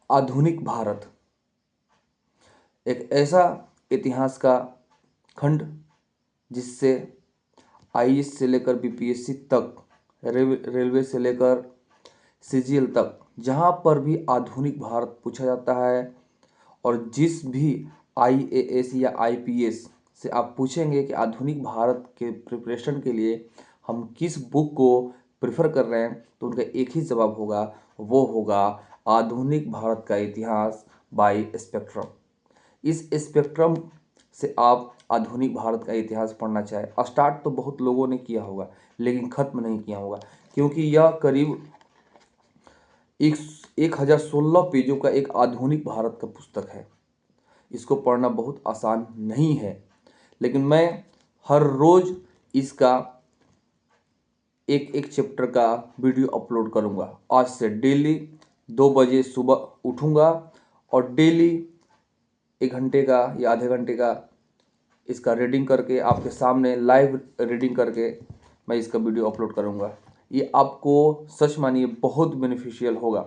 आधुनिक भारत एक ऐसा इतिहास का खंड जिससे आईएएस से लेकर बीपीएससी तक, रेलवे से लेकर सीजीएल तक, जहाँ पर भी आधुनिक भारत पूछा जाता है। और जिस भी आईएएस या आईपीएस से आप पूछेंगे कि आधुनिक भारत के प्रिपरेशन के लिए हम किस बुक को प्रेफर कर रहे हैं, तो उनका एक ही जवाब होगा, वो होगा आधुनिक भारत का इतिहास बाय स्पेक्ट्रम। इस स्पेक्ट्रम से आप आधुनिक भारत का इतिहास पढ़ना चाहें। स्टार्ट तो बहुत लोगों ने किया होगा लेकिन ख़त्म नहीं किया होगा, क्योंकि यह करीब 1016 पेजों का एक आधुनिक भारत का पुस्तक है। इसको पढ़ना बहुत आसान नहीं है, लेकिन मैं हर रोज़ इसका एक एक चैप्टर का वीडियो अपलोड करूँगा। आज से डेली 2 बजे सुबह उठूँगा और डेली 1 घंटे का या आधे घंटे का इसका रीडिंग करके आपके सामने लाइव रीडिंग करके मैं इसका वीडियो अपलोड करूँगा। ये आपको सच मानिए बहुत बेनिफिशियल होगा,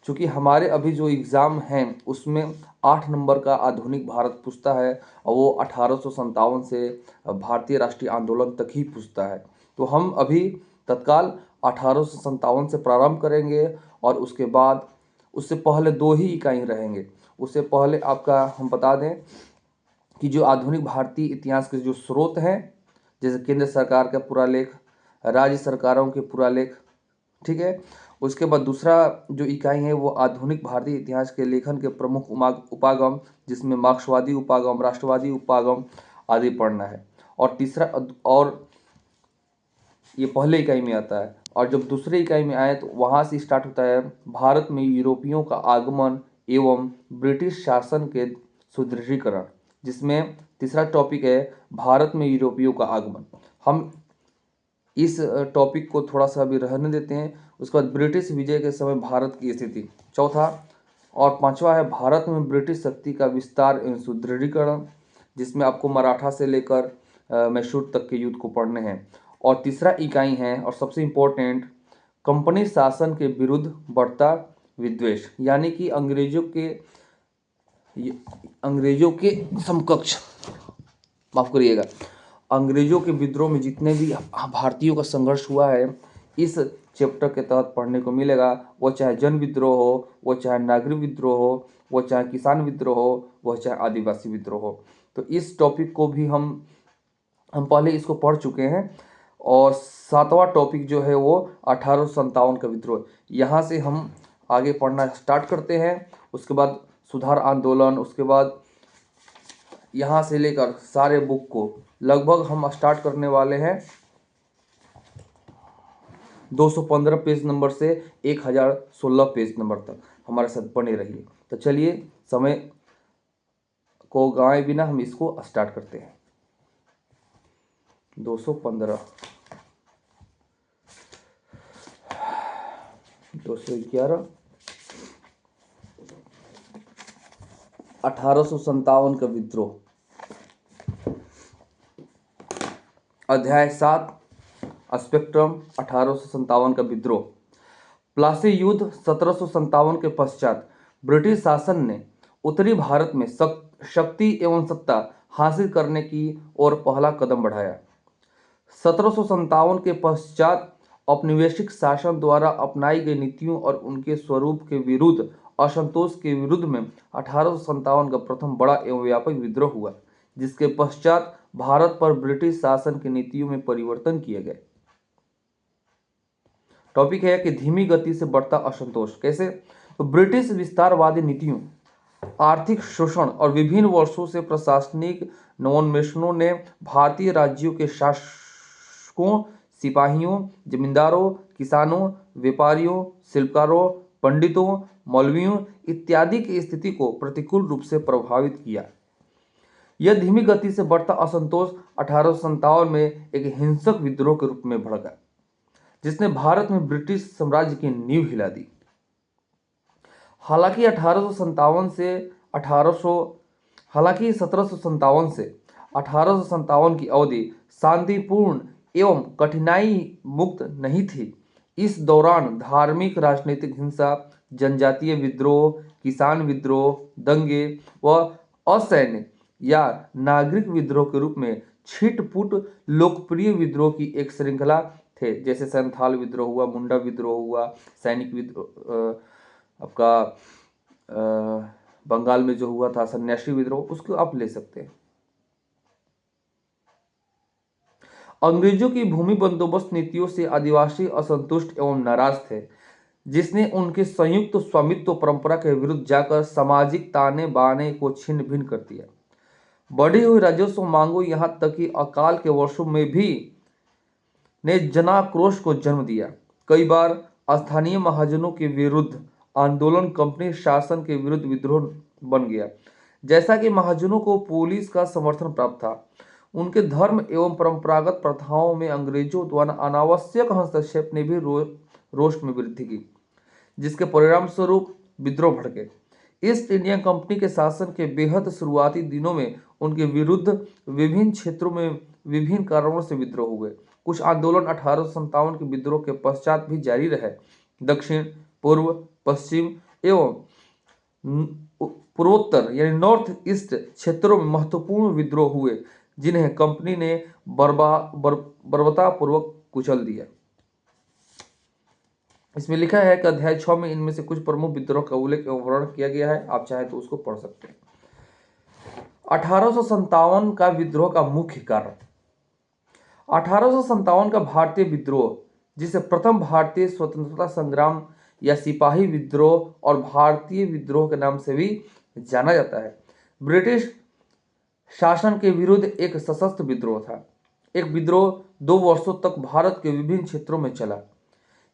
क्योंकि हमारे अभी जो एग्ज़ाम हैं उसमें 8 नंबर का आधुनिक भारत पूछता है और वो 1857 से भारतीय राष्ट्रीय आंदोलन तक ही पूछता है। तो हम अभी तत्काल 1857 से प्रारंभ करेंगे और उसके बाद उससे पहले 2 ही इकाई रहेंगे। उससे पहले आपका हम बता दें कि जो आधुनिक भारतीय इतिहास के जो स्रोत हैं, जैसे केंद्र सरकार का पूरा लेख, राज्य सरकारों के पूरा लेख, ठीक है। उसके बाद दूसरा जो इकाई है वो आधुनिक भारतीय इतिहास के लेखन के प्रमुख उपागम, जिसमें मार्क्सवादी उपागम, राष्ट्रवादी उपागम आदि पढ़ना है। और तीसरा, और ये पहले इकाई में आता है। और जब दूसरे इकाई में आए तो वहाँ से स्टार्ट होता है भारत में यूरोपियों का आगमन एवं ब्रिटिश शासन के सुदृढ़ीकरण, जिसमें तीसरा टॉपिक है भारत में यूरोपियों का आगमन। हम इस टॉपिक को थोड़ा सा अभी रहने देते हैं। उसके बाद ब्रिटिश विजय के समय भारत की स्थिति, चौथा। और पांचवा है भारत में ब्रिटिश शक्ति का विस्तार एवं सुदृढ़ीकरण, जिसमें आपको मराठा से लेकर मैसूर तक के युद्ध को पढ़ने हैं। और तीसरा इकाई है और सबसे इम्पोर्टेंट, कंपनी शासन के विरुद्ध बढ़ता विद्वेष, यानी कि अंग्रेजों के समकक्ष, माफ करिएगा, अंग्रेजों के विद्रोह में जितने भी भारतीयों का संघर्ष हुआ है इस चैप्टर के तहत पढ़ने को मिलेगा। वो चाहे जन विद्रोह हो, वो चाहे नागरिक विद्रोह हो, वो चाहे किसान विद्रोह हो, वो चाहे आदिवासी विद्रोह हो। तो इस टॉपिक को भी हम पहले इसको पढ़ चुके हैं। और 7वां टॉपिक जो है वो 1857 का विद्रोह, यहाँ से हम आगे पढ़ना स्टार्ट करते हैं। उसके बाद सुधार आंदोलन, उसके बाद यहाँ से लेकर सारे बुक को लगभग हम स्टार्ट करने वाले हैं 215 पेज नंबर से 1016 पेज नंबर तक। हमारे साथ बने रहिए। तो चलिए समय को गंवाए बिना हम इसको स्टार्ट करते हैं। 215, 211, 1857 का विद्रोह, अध्याय 7 स्पेक्ट्रम, 1857 का विद्रोह। प्लासी युद्ध 1757 के पश्चात ब्रिटिश शासन ने उत्तरी भारत में शक्ति एवं सत्ता हासिल करने की ओर पहला कदम बढ़ाया। 1757 के पश्चात औपनिवेशिक शासन द्वारा अपनाई गई नीतियों और उनके स्वरूप के विरुद्ध असंतोष के विरुद्ध में 1857 का प्रथम बड़ा एवं व्यापक विद्रोह हुआ, जिसके पश्चात भारत पर ब्रिटिश शासन की नीतियों में परिवर्तन किए गए। टॉपिक है कि धीमी गति से बढ़ता असंतोष कैसे। तो ब्रिटिश विस्तारवादी नीतियों, आर्थिक शोषण और विभिन्न वर्षों से प्रशासनिक नवोन्मेषणों ने भारतीय राज्यों के शासकों, सिपाहियों, जमींदारों, किसानों, व्यापारियों, शिल्पकारों, पंडितों, मौलवियों इत्यादि की स्थिति को प्रतिकूल रूप से प्रभावित किया। यह धीमी गति से बढ़ता असंतोष 1857 में एक हिंसक विद्रोह के रूप में भड़का, जिसने भारत में ब्रिटिश साम्राज्य की नींव हिला दी। हालांकि 1757 से 1857 की अवधि शांतिपूर्ण एवं कठिनाई मुक्त नहीं थी। इस दौरान धार्मिक, राजनीतिक हिंसा, जनजातीय विद्रोह, किसान विद्रोह, दंगे व असैन्य या नागरिक विद्रोह के रूप में छिटपुट लोकप्रिय विद्रोह की एक श्रृंखला थे। जैसे संथाल विद्रोह हुआ, मुंडा विद्रोह हुआ, सैनिक विद्रोह, आपका बंगाल में जो हुआ था सन्यासी विद्रोह, उसको आप ले सकते हैं। अंग्रेजों की भूमि बंदोबस्त नीतियों से आदिवासी असंतुष्ट एवं नाराज थे, जिसने उनके संयुक्त स्वामित्व परंपरा के विरुद्ध जाकर सामाजिक ताने बाने को छिन्न भिन्न कर दिया। बढ़ी हुई राजस्व मांगों, यहां तक कि अकाल के वर्षों में भी ने जनाक्रोश को जन्म दिया। कई बार स्थानीय महाजनों के विरुद्ध आंदोलन कंपनी शासन के विरुद्ध विद्रोह बन गया। जैसा कि महाजनों को पुलिस का समर्थन प्राप्त था, उनके धर्म एवं परंपरागत प्रथाओं में अंग्रेजों द्वारा अनावश्यक हस्तक्षेप ने भी रोष में वृद्धि की, जिसके परिणाम स्वरूप विद्रोह भड़के। ईस्ट इंडिया कंपनी के शासन के बेहद शुरुआती दिनों में उनके विरुद्ध विभिन्न क्षेत्रों में विभिन्न कारणों से विद्रोह हुए। कुछ आंदोलन 1857 के विद्रोह के पश्चात भी जारी रहे। दक्षिण, पूर्व, पश्चिम एवं पूर्वोत्तर यानी नॉर्थ ईस्ट क्षेत्रों में महत्वपूर्ण विद्रोह हुए, जिन्हें कंपनी ने बर्बरतापूर्वक कुचल दिया। इसमें लिखा है कि अध्याय 6 में इनमें से कुछ प्रमुख विद्रोह का उल्लेख एवं वर्णन किया गया है। आप चाहे तो उसको पढ़ सकते हैं। 1857 का विद्रोह का मुख्य कारण। 1857 का भारतीय विद्रोह, जिसे प्रथम भारतीय स्वतंत्रता संग्राम या सिपाही विद्रोह और भारतीय विद्रोह के नाम से भी जाना जाता है, ब्रिटिश शासन के विरुद्ध एक सशस्त्र विद्रोह था। एक विद्रोह 2 वर्षों तक भारत के विभिन्न क्षेत्रों में चला।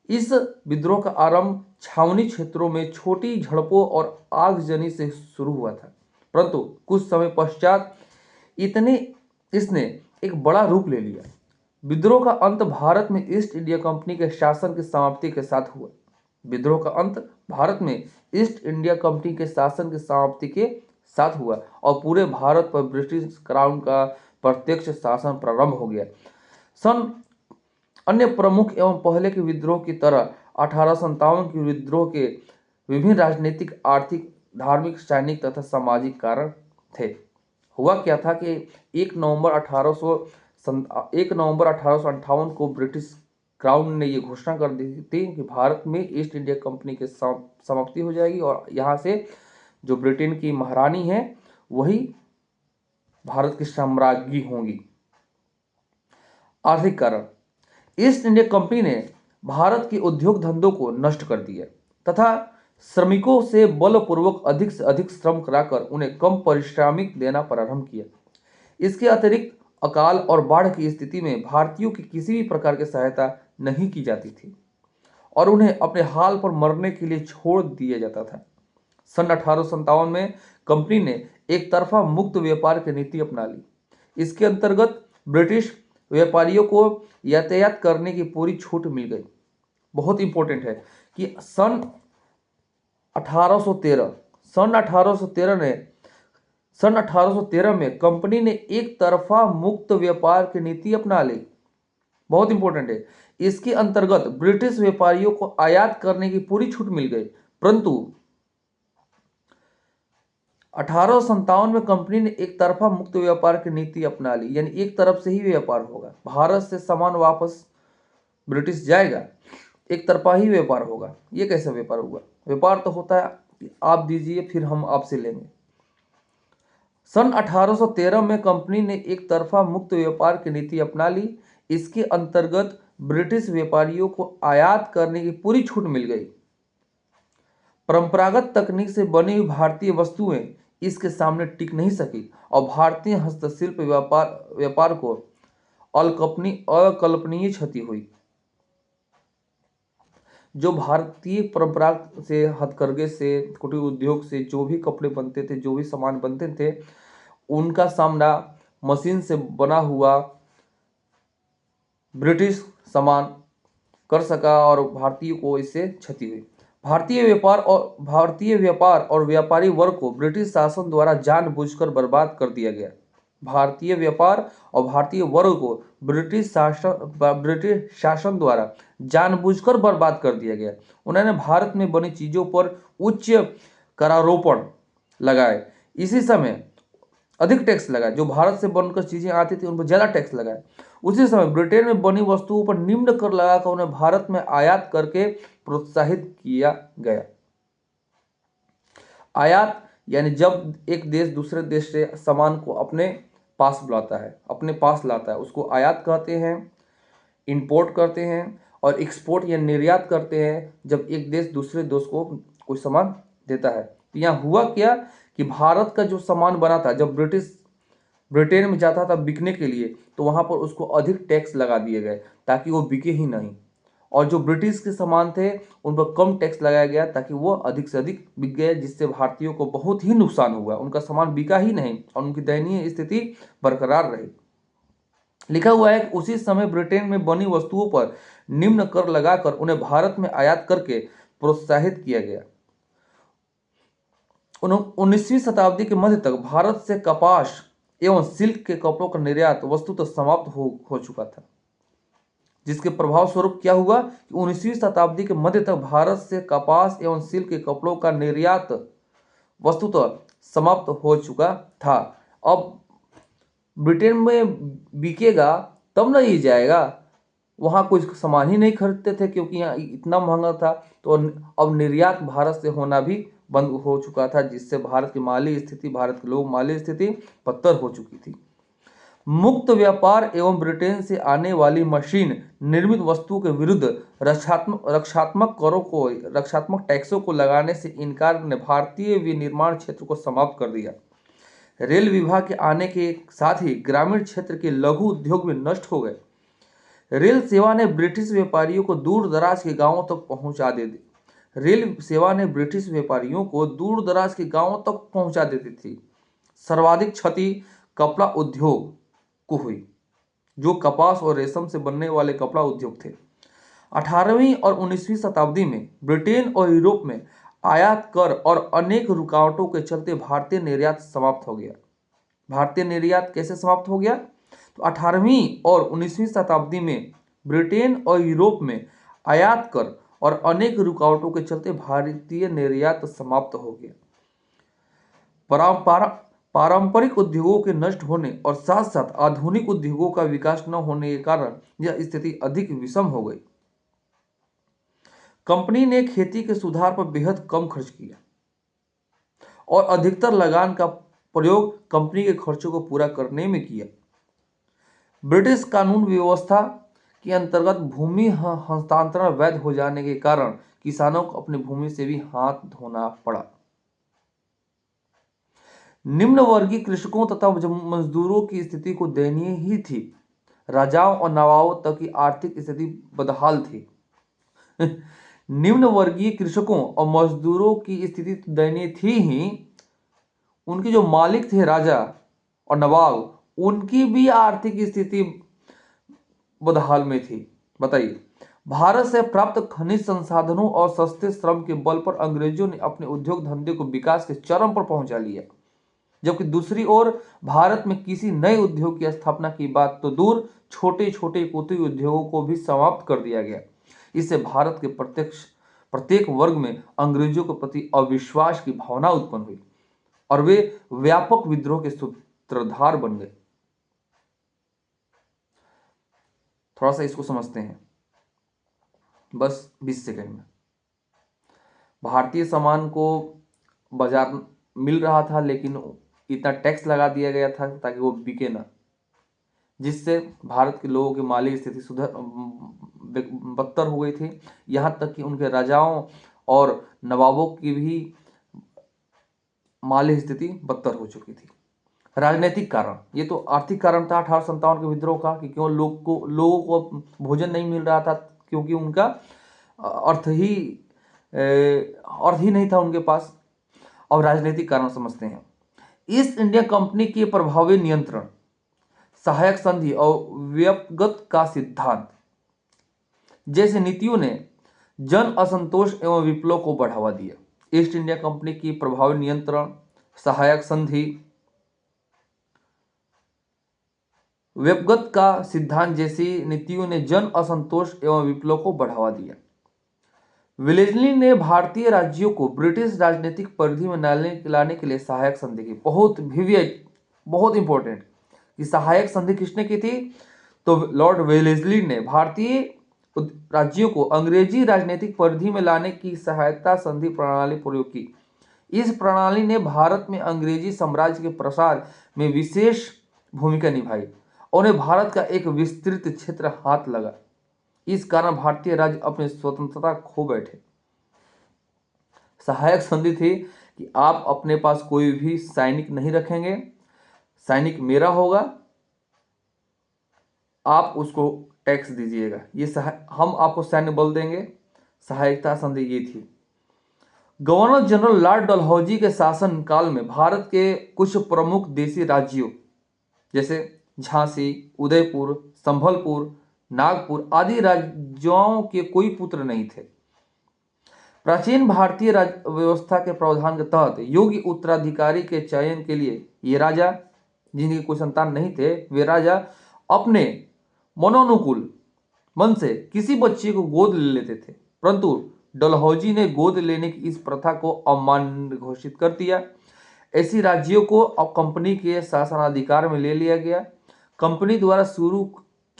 इस विद्रोह का आरंभ छावनी क्षेत्रों में छोटी झड़पों और आगजनी से शुरू हुआ था, परंतु कुछ समय पश्चात इसने एक बड़ा रूप ले लिया। विद्रोह का अंत भारत में ईस्ट इंडिया कंपनी के शासन की समाप्ति के साथ हुआ। विद्रोह का अंत भारत में ईस्ट इंडिया कंपनी के शासन की समाप्ति के साथ हुआ और पूरे भारत पर ब्रिटिश क्राउन का प्रत्यक्ष शासन प्रारंभ हो गया। अन्य प्रमुख एवं पहले के विद्रोह की तरह 1857 के विद्रोह के विभिन्न राजनीतिक, आर्थिक, धार्मिक, सैनिक तथा सामाजिक कारण थे। हुआ क्या था कि 1 नवंबर 1858 को ब्रिटिश क्राउन ने ये घोषणा कर दी थी कि भारत में ईस्ट इंडिया कंपनी की समाप्ति हो जाएगी और यहाँ से जो ब्रिटेन की महारानी है वही भारत की साम्राज्ञी होंगी। आर्थिक कारण। ईस्ट इंडिया कंपनी ने भारत के उद्योग धंधों को नष्ट कर दिया तथा श्रमिकों से बलपूर्वक अधिक से अधिक श्रम कराकर उन्हें कम पारिश्रमिक देना प्रारंभ किया। इसके अतिरिक्त अकाल और बाढ़ की स्थिति में भारतीयों की किसी भी प्रकार की सहायता नहीं की जाती थी और उन्हें अपने हाल पर मरने के लिए छोड़ दिया जाता था। सन 1857 में कंपनी ने एक तरफा मुक्त व्यापार की नीति अपना ली। इसके अंतर्गत ब्रिटिश व्यापारियों को यातायात करने की पूरी छूट मिल गई। बहुत इंपॉर्टेंट है कि सन 1813 में कंपनी ने एक तरफा मुक्त व्यापार की नीति अपना ली। बहुत इंपॉर्टेंट है। इसके अंतर्गत ब्रिटिश व्यापारियों को आयात करने की पूरी छूट मिल गई, परंतु 1857 में कंपनी ने एक तरफा मुक्त व्यापार की नीति अपना ली, यानी एक तरफ से ही व्यापार होगा। भारत से सामान वापस ब्रिटिश जाएगा, एक तरफा ही व्यापार होगा। ये कैसा व्यापार होगा? व्यापार तो होता है कि आप दीजिए फिर हम आपसे लेंगे। सन 1813 में कंपनी ने एक तरफा मुक्त व्यापार की नीति अपना ली। इसके अंतर्गत ब्रिटिश व्यापारियों को आयात करने की पूरी छूट मिल गई। परंपरागत तकनीक से बनी हुई भारतीय वस्तुएं इसके सामने टिक नहीं सकी और भारतीय हस्तशिल्प व्यापार को अकल्पनीय क्षति हुई। जो भारतीय परंपरा से, हथकरघे से, कुटीर उद्योग से जो भी कपड़े बनते थे, जो भी सामान बनते थे, उनका सामना मशीन से बना हुआ ब्रिटिश सामान कर सका और भारतीयों को इससे क्षति हुई। भारतीय व्यापार और व्यापारी वर्ग को ब्रिटिश शासन द्वारा जानबूझकर बर्बाद कर दिया गया। भारतीय व्यापार और भारतीय वर्ग को ब्रिटिश शासन द्वारा जानबूझकर बर्बाद कर दिया गया। उन्होंने भारत में बनी चीजों पर उच्च करारोपण लगाए, इसी समय अधिक टैक्स लगाए। जो भारत से बनकर चीजें आती थी उन पर ज्यादा टैक्स लगाए। उसी समय ब्रिटेन में बनी वस्तुओं पर निम्न कर लगाकर उन्हें भारत में आयात करके प्रोत्साहित किया गया। आयात यानी जब एक देश दूसरे देश से सामान को अपने पास बुलाता है, अपने पास लाता है, उसको आयात कहते हैं। इंपोर्ट करते हैं और एक्सपोर्ट या निर्यात करते हैं जब एक देश दूसरे देश को कोई सामान देता है। तो यहाँ हुआ क्या कि भारत का जो सामान बना था, जब ब्रिटेन में जाता था बिकने के लिए, तो वहां पर उसको अधिक टैक्स लगा दिए गए ताकि वो बिके ही नहीं। और जो ब्रिटिश के सामान थे उन पर कम टैक्स लगाया गया ताकि वो अधिक से अधिक बिक गए, जिससे भारतीयों को बहुत ही नुकसान हुआ। उनका सामान बिका ही नहीं और उनकी दयनीय स्थिति बरकरार रही। लिखा हुआ है कि उसी समय ब्रिटेन में बनी वस्तुओं पर निम्न कर लगाकर उन्हें भारत में आयात करके प्रोत्साहित किया गया। 19वीं शताब्दी के मध्य तक भारत से कपास एवं सिल्क के कपड़ों का निर्यात वस्तुतः समाप्त हो चुका था, जिसके प्रभाव स्वरूप क्या हुआ कि 19वीं शताब्दी के मध्य तक भारत से कपास एवं सिल्क के कपड़ों का निर्यात वस्तुतः समाप्त हो चुका था। अब ब्रिटेन में बिकेगा तब ना ये जाएगा, वहाँ कोई सामान ही नहीं खरीदते थे क्योंकि यहाँ इतना महंगा था। तो अब निर्यात भारत से होना भी बंद हो चुका था, जिससे भारत की माली स्थिति, भारत के लोग माली स्थिति पत्थर हो चुकी थी। मुक्त व्यापार एवं ब्रिटेन से आने वाली मशीन निर्मित वस्तुओं के विरुद्ध रक्षात्मक टैक्सों को लगाने से इनकार ने भारतीय विनिर्माण क्षेत्र को समाप्त कर दिया। रेल विभाग के आने के साथ ही ग्रामीण क्षेत्र के लघु उद्योग भी नष्ट हो गए। रेल सेवा ने ब्रिटिश व्यापारियों को दूर दराज के गांवों तक पहुंचा देती थी। सर्वाधिक क्षति कपड़ा उद्योग को हुई, जो कपास और रेशम से बनने वाले कपड़ा उद्योग थे। 18वीं और 19वीं शताब्दी में ब्रिटेन और यूरोप में आयात कर और अनेक रुकावटों के चलते भारतीय निर्यात समाप्त हो गया। भारतीय निर्यात कैसे समाप्त हो गया? तो 18वीं और 19वीं शताब्दी में ब्रिटेन और यूरोप में आयात कर और अनेक रुकावटों के चलते भारतीय निर्यात समाप्त हो गया। पारंपरिक उद्योगों के नष्ट होने और साथ साथ आधुनिक उद्योगों का विकास न होने के कारण यह स्थिति अधिक विषम हो गई। कंपनी ने खेती के सुधार पर बेहद कम खर्च किया और अधिकतर लगान का प्रयोग कंपनी के खर्चों को पूरा करने में किया। ब्रिटिश कानून व्यवस्था के अंतर्गत भूमि हस्तांतरण वैध हो जाने के कारण किसानों को अपनी भूमि से भी हाथ धोना पड़ा। निम्न वर्गीय कृषकों तथा मजदूरों की स्थिति को दयनीय ही थी। राजाओं और नवाबों तक की आर्थिक स्थिति बदहाल थी। निम्न वर्गीय कृषकों और मजदूरों की स्थिति तो दयनीय थी ही, उनके जो मालिक थे राजा और नवाब, उनकी भी आर्थिक स्थिति बदहाल में थी। बताइए, भारत से प्राप्त खनिज संसाधनों और सस्ते श्रम के बल पर अंग्रेजों ने अपने उद्योग धंधे को विकास के चरम पर पहुंचा लिया, जबकि दूसरी ओर भारत में किसी नए उद्योग की स्थापना की बात तो दूर, छोटे छोटे कुटीर उद्योगों को भी समाप्त कर दिया गया। इससे भारत के प्रत्येक वर्ग में अंग्रेजों के प्रति अविश्वास की भावना उत्पन्न हुई और वे व्यापक विद्रोह के सूत्रधार बन गए। थोड़ा सा इसको समझते हैं, बस 20 सेकंड में। भारतीय सामान को बाजार मिल रहा था, लेकिन इतना टैक्स लगा दिया गया था ताकि वो बिके ना, जिससे भारत के लोगों की माली स्थिति बदतर हो गई थी। यहाँ तक कि उनके राजाओं और नवाबों की भी माली स्थिति बदतर हो चुकी थी। राजनीतिक कारण, ये तो आर्थिक कारण था 1857 के विद्रोह का, कि क्यों लोगों को भोजन नहीं मिल रहा था, क्योंकि उनका अर्थ ही नहीं था उनके पास। और राजनीतिक कारण समझते हैं। ईस्ट इंडिया कंपनी के प्रभावी नियंत्रण, सहायक संधि और व्यपगत का सिद्धांत जैसे नीतियों ने जन असंतोष एवं विप्लव को बढ़ावा दिया। ईस्ट इंडिया कंपनी की प्रभावी नियंत्रण, सहायक संधि व्यक्तिगत का सिद्धांत जैसी नीतियों ने जन असंतोष एवं विप्लव को बढ़ावा दिया। वेलेस्ली ने भारतीय राज्यों को ब्रिटिश राजनीतिक परिधि में लाने के लिए सहायक संधि की। बहुत इंपॉर्टेंट कि सहायक संधि किसने की थी? तो लॉर्ड वेलेस्ली ने भारतीय राज्यों को अंग्रेजी राजनीतिक परिधि में लाने की सहायता संधि प्रणाली प्रयोग की। इस प्रणाली ने भारत में अंग्रेजी साम्राज्य के प्रसार में विशेष भूमिका निभाई। उन्हें भारत का एक विस्तृत क्षेत्र हाथ लगा। इस कारण भारतीय राज्य अपनी स्वतंत्रता खो बैठे। सहायक संधि थी कि आप अपने पास कोई भी सैनिक नहीं रखेंगे, सैनिक मेरा होगा, आप उसको टैक्स दीजिएगा, हम आपको सैन्य बल देंगे। सहायता संधि ये थी। गवर्नर जनरल लॉर्ड डलहौजी के शासन काल में भारत के कुछ प्रमुख देशी राज्यों जैसे झांसी, उदयपुर, संभलपुर, नागपुर आदि राज्यों के कोई पुत्र नहीं थे। प्राचीन भारतीय व्यवस्था के प्रावधान के तहत योग्य उत्तराधिकारी के चयन के लिए ये राजा, जिनके कोई संतान नहीं थे, वे राजा अपने मनोनुकूल मन से किसी बच्चे को गोद ले लेते थे। परंतु डलहौजी ने गोद लेने की इस प्रथा को अमान्य घोषित कर दिया। ऐसी राज्यों को अब कंपनी के शासनाधिकार में ले लिया गया। कंपनी द्वारा शुरू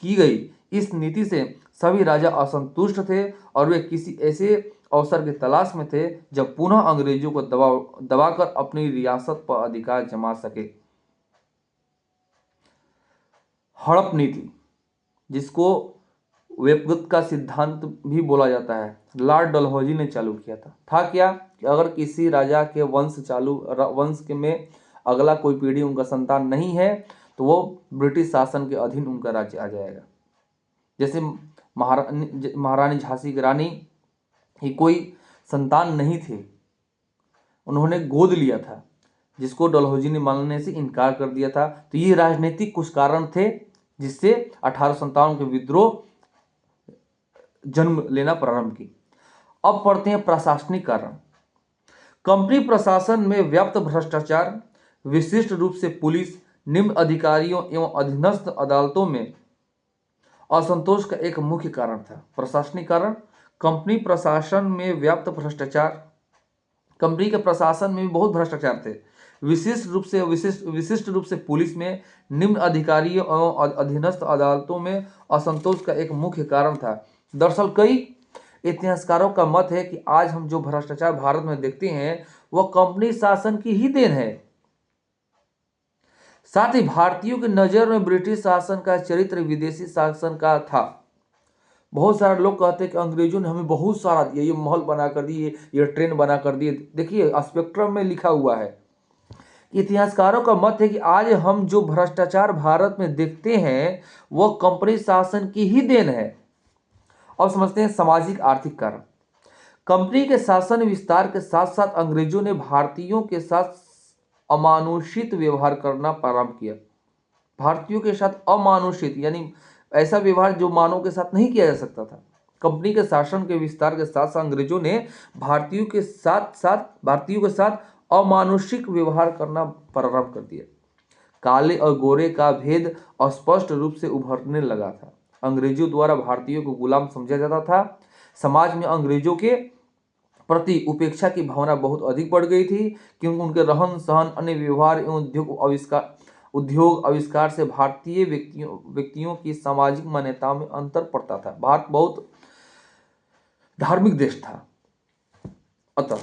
की गई इस नीति से सभी राजा असंतुष्ट थे और वे किसी ऐसे अवसर की तलाश में थे जब पुनः अंग्रेजों को दबाकर अपनी रियासत पर अधिकार जमा सके। हड़प नीति, जिसको व्यक्तिगत का सिद्धांत भी बोला जाता है, लॉर्ड डलहौजी ने चालू किया था क्या कि अगर किसी राजा के वंश के में अगला कोई पीढ़ी उनका संतान नहीं है तो वो ब्रिटिश शासन के अधीन उनका राज्य आ जाएगा। जैसे महारानी झांसी की रानी ही कोई संतान नहीं थे, उन्होंने गोद लिया था, जिसको डलहौजी ने मानने से इनकार कर दिया था। तो ये राजनीतिक कुछ कारण थे जिससे 1857 के विद्रोह जन्म लेना प्रारंभ की। अब पढ़ते हैं प्रशासनिक कारण। कंपनी प्रशासन में व्याप्त भ्रष्टाचार, विशिष्ट रूप से पुलिस, निम्न अधिकारियों एवं अधीनस्थ अदालतों में असंतोष का एक मुख्य कारण था। प्रशासनिक कारण, कंपनी प्रशासन में व्याप्त भ्रष्टाचार। कंपनी के प्रशासन में भी बहुत भ्रष्टाचार थे। विशिष्ट रूप से पुलिस में, निम्न अधिकारियों एवं अधीनस्थ अदालतों में असंतोष का एक मुख्य कारण था। दरअसल कई इतिहासकारों का मत है कि आज हम जो भ्रष्टाचार भारत में देखते हैं वह कंपनी शासन की ही देन है। साथ ही भारतीयों की नजर में ब्रिटिश शासन का चरित्र विदेशी शासन का था। बहुत सारे लोग कहते हैं कि अंग्रेजों ने हमें बहुत सारा दिया, ये महल बना कर दिए, ये ट्रेन बना कर दिए। देखिए स्पेक्ट्रम में लिखा हुआ है। इतिहासकारों का मत है कि आज हम जो भ्रष्टाचार भारत में देखते हैं वह कंपनी शासन की ही देन है। अब समझते हैं सामाजिक आर्थिक कारण। कंपनी के शासन विस्तार के साथ साथ अंग्रेजों ने भारतीयों के साथ अमानुषित व्यवहार करना प्रारंभ किया। भारतीयों के साथ अमानुषित यानी ऐसा व्यवहार जो मानव के साथ नहीं किया जा सकता था। कंपनी के शासन के विस्तार के साथ साथ अंग्रेजों ने भारतीयों के साथ अमानुषिक व्यवहार करना प्रारंभ कर दिया। काले और गोरे का भेद स्पष्ट रूप से उभरने लगा था। अंग्रेजों द्वारा भारतीयों को गुलाम समझा जाता था। समाज में अंग्रेजों के प्रति उपेक्षा की भावना बहुत अधिक बढ़ गई थी, क्योंकि उनके रहन सहन, अन्य व्यवहार एवं उद्योग आविष्कार से भारतीय व्यक्तियों की सामाजिक मान्यताओं में अंतर पड़ता था। भारत बहुत धार्मिक देश था, अतः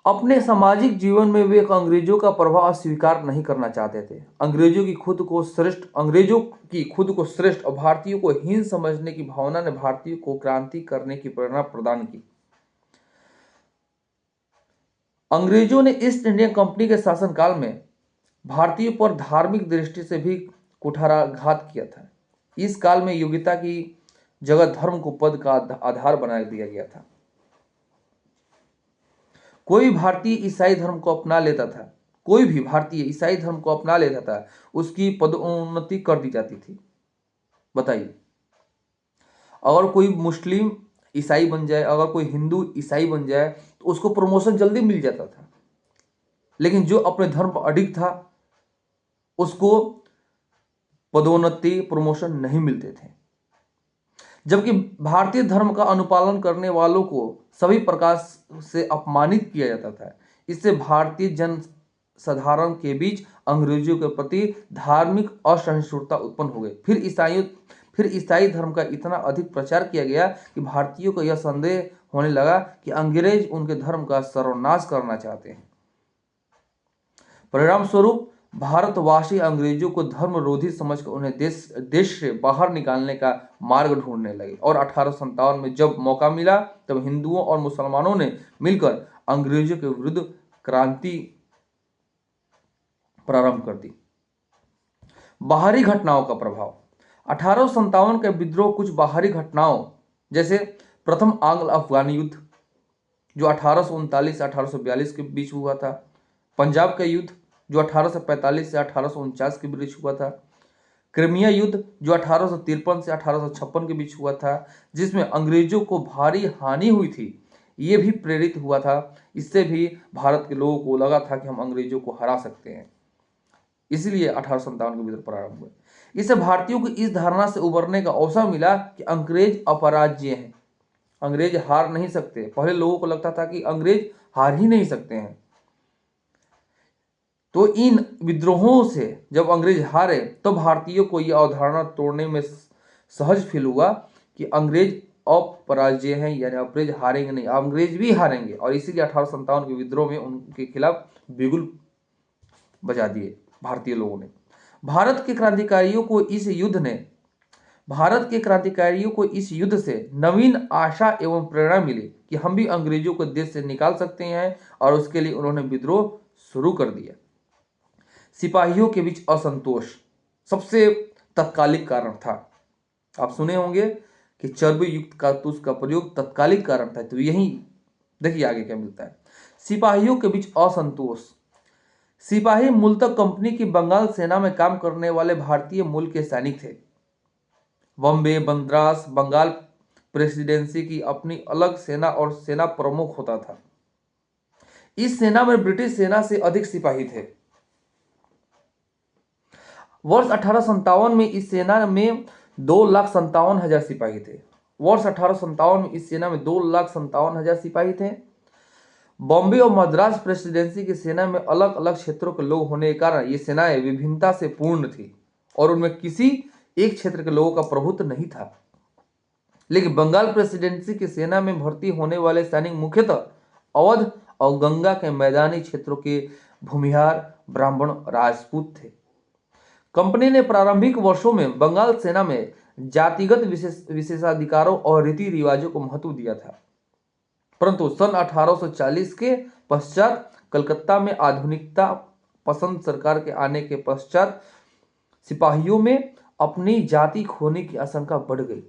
अपने सामाजिक जीवन में वे अंग्रेजों का प्रभाव स्वीकार नहीं करना चाहते थे। अंग्रेजों की खुद को श्रेष्ठ और भारतीयों को हीन समझने की भावना ने भारतीयों को क्रांति करने की प्रेरणा प्रदान की। अंग्रेजों ने ईस्ट इंडिया कंपनी के शासनकाल में भारतीयों पर धार्मिक दृष्टि से भी कुठाराघात किया था। इस काल में योग्यता की जगह धर्म को पद का आधार बना दिया गया था। कोई भी भारतीय ईसाई धर्म को अपना लेता था, उसकी पदोन्नति कर दी जाती थी। बताइए, अगर कोई मुस्लिम ईसाई बन जाए, अगर कोई हिंदू ईसाई बन जाए तो उसको प्रमोशन जल्दी मिल जाता था। लेकिन जो अपने धर्म पर अडिग था उसको पदोन्नति, प्रमोशन नहीं मिलते थे, जबकि भारतीय धर्म का अनुपालन करने वालों को सभी प्रकार से अपमानित किया जाता था। इससे भारतीय जन साधारण के बीच अंग्रेजों के प्रति धार्मिक असहिष्णुता उत्पन्न हो गई। फिर ईसाई धर्म का इतना अधिक प्रचार किया गया कि भारतीयों को यह संदेह होने लगा कि अंग्रेज उनके धर्म का सर्वनाश करना चाहते हैं। परिणाम स्वरूप भारतवासी अंग्रेजों को धर्मरोधी समझकर उन्हें देश से बाहर निकालने का मार्ग ढूंढने लगे और 1857 में जब मौका मिला तब हिंदुओं और मुसलमानों ने मिलकर अंग्रेजों के विरुद्ध क्रांति प्रारंभ कर दी। बाहरी घटनाओं का प्रभाव। 1857 के विद्रोह कुछ बाहरी घटनाओं जैसे प्रथम आंग्ल अफगान युद्ध जो 1839 से 1842 के बीच हुआ था, पंजाब का युद्ध जो 1845 से 1849 के बीच हुआ था, क्रीमिया युद्ध जो 1853 से 1856 के बीच हुआ था, जिसमें अंग्रेजों को भारी हानि हुई थी, ये भी प्रेरित हुआ था। इससे भी भारत के लोगों को लगा था कि हम अंग्रेजों को हरा सकते हैं, इसलिए 1857 के विद्रोह प्रारंभ हुए। इससे भारतीयों को इस धारणा से उबरने का अवसर मिला कि अंग्रेज अपराज्य हैं, अंग्रेज हार नहीं सकते। पहले लोगों को लगता था कि अंग्रेज हार ही नहीं सकते हैं। तो इन विद्रोहों से जब अंग्रेज हारे तो भारतीयों को यह अवधारणा तोड़ने में सहज फील हुआ कि अंग्रेज अपराज्य हैं, यानी अंग्रेज हारेंगे नहीं, अंग्रेज भी हारेंगे। और इसीलिए 1857 के विद्रोह में उनके खिलाफ बिगुल बजा दिए भारतीय लोगों ने। भारत के क्रांतिकारियों को इस युद्ध से नवीन आशा एवं प्रेरणा मिली कि हम भी अंग्रेजों को देश से निकाल सकते हैं, और उसके लिए उन्होंने विद्रोह शुरू कर दिया। सिपाहियों के बीच असंतोष सबसे तत्कालिक कारण था। आप सुने होंगे कि चर्बी युक्त कारतूस का प्रयोग तत्कालिक कारण था, तो यही देखिए आगे क्या मिलता है। सिपाहियों के बीच असंतोष। सिपाही मूलतः कंपनी की बंगाल सेना में काम करने वाले भारतीय मूल के सैनिक थे। बॉम्बे, मद्रास, बंगाल प्रेसिडेंसी की अपनी अलग सेना और सेना प्रमुख होता था। इस सेना में ब्रिटिश सेना से अधिक सिपाही थे। वर्ष 1857 में इस सेना में 2,57,000 सिपाही थे। वर्ष 1857 में इस सेना में 2,57,000 सिपाही थे। बॉम्बे और मद्रास प्रेसिडेंसी की सेना में अलग अलग क्षेत्रों के लोग होने के कारण ये सेनाएं विभिन्नता से पूर्ण थी और उनमें किसी एक क्षेत्र के लोगों का प्रभुत्व नहीं था। लेकिन बंगाल प्रेसिडेंसी की सेना में भर्ती होने वाले सैनिक मुख्यतः अवध और गंगा के मैदानी क्षेत्रों के भूमिहार, ब्राह्मण, राजपूत थे। कंपनी ने प्रारंभिक वर्षों में बंगाल सेना में जातिगत विशेषाधिकारों और रीति रिवाजों को महत्व दिया था, परंतु सन 1840 के पश्चात कलकत्ता में आधुनिकता पसंद सरकार के आने के पश्चात सिपाहियों में अपनी जाति खोने की आशंका बढ़ गई।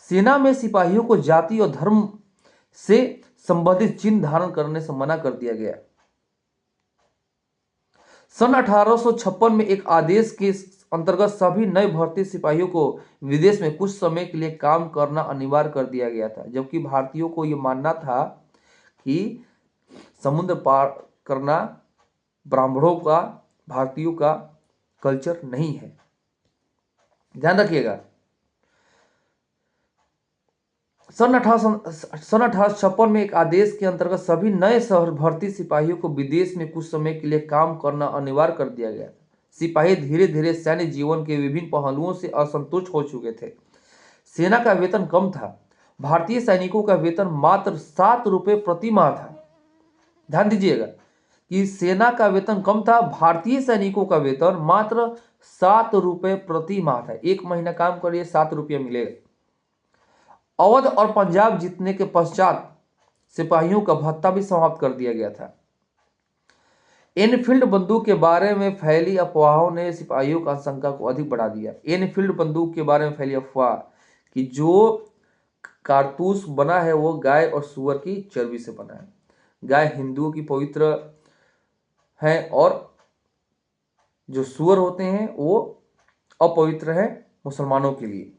सेना में सिपाहियों को जाति और धर्म से संबंधित चिन्ह धारण करने से मना कर दिया गया। सन 1856 में एक आदेश के अंतर्गत सभी नए भर्ती सिपाहियों को विदेश में कुछ समय के लिए काम करना अनिवार्य कर दिया गया था, जबकि भारतीयों को यह मानना था कि समुद्र पार करना ब्राह्मणों का, भारतीयों का कल्चर नहीं है। ध्यान रखिएगा। सन 1856 में एक आदेश के अंतर्गत सभी नए भर्ती सिपाहियों को विदेश में कुछ समय के लिए काम करना अनिवार्य कर दिया गया। सिपाही धीरे धीरे सैन्य जीवन के विभिन्न पहलुओं से असंतुष्ट हो चुके थे। सेना का वेतन कम था। भारतीय सैनिकों का वेतन मात्र 7 रुपए प्रति माह था। ध्यान दीजिएगा कि सेना का वेतन कम था, भारतीय सैनिकों का वेतन मात्र 7 रुपए प्रति माह था। 1 महीना काम करिए 7 रुपया मिलेगा। अवध और पंजाब जीतने के पश्चात सिपाहियों का भत्ता भी समाप्त कर दिया गया था। एनफील्ड बंदूक के बारे में फैली अफवाहों ने सिपाहियों की आशंका को अधिक बढ़ा दिया। एनफील्ड बंदूक के बारे में फैली अफवाह कि जो कारतूस बना है वो गाय और सुअर की चर्बी से बना है। गाय हिंदुओं की पवित्र है और जो सुअर होते हैं वो अपवित्र है मुसलमानों के लिए।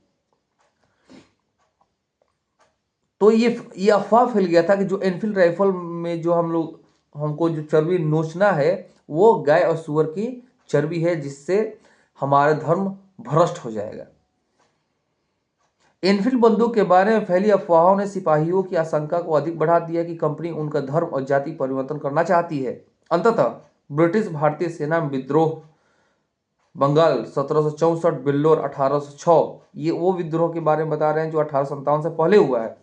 तो ये अफवाह फैल गया था कि जो एनफील्ड राइफल में जो हमको जो चर्बी नोचना है वो गाय और सुअर की चर्बी है, जिससे हमारा धर्म भ्रष्ट हो जाएगा। एनफील्ड बंदूक के बारे में फैली अफवाहों ने सिपाहियों की आशंका को अधिक बढ़ा दिया कि कंपनी उनका धर्म और जाति परिवर्तन करना चाहती है। अंततः ब्रिटिश भारतीय सेना में विद्रोह, बंगाल 1764, बिल्लोर 1806, ये वो विद्रोह के बारे में बता रहे हैं जो 1857 से पहले हुआ है।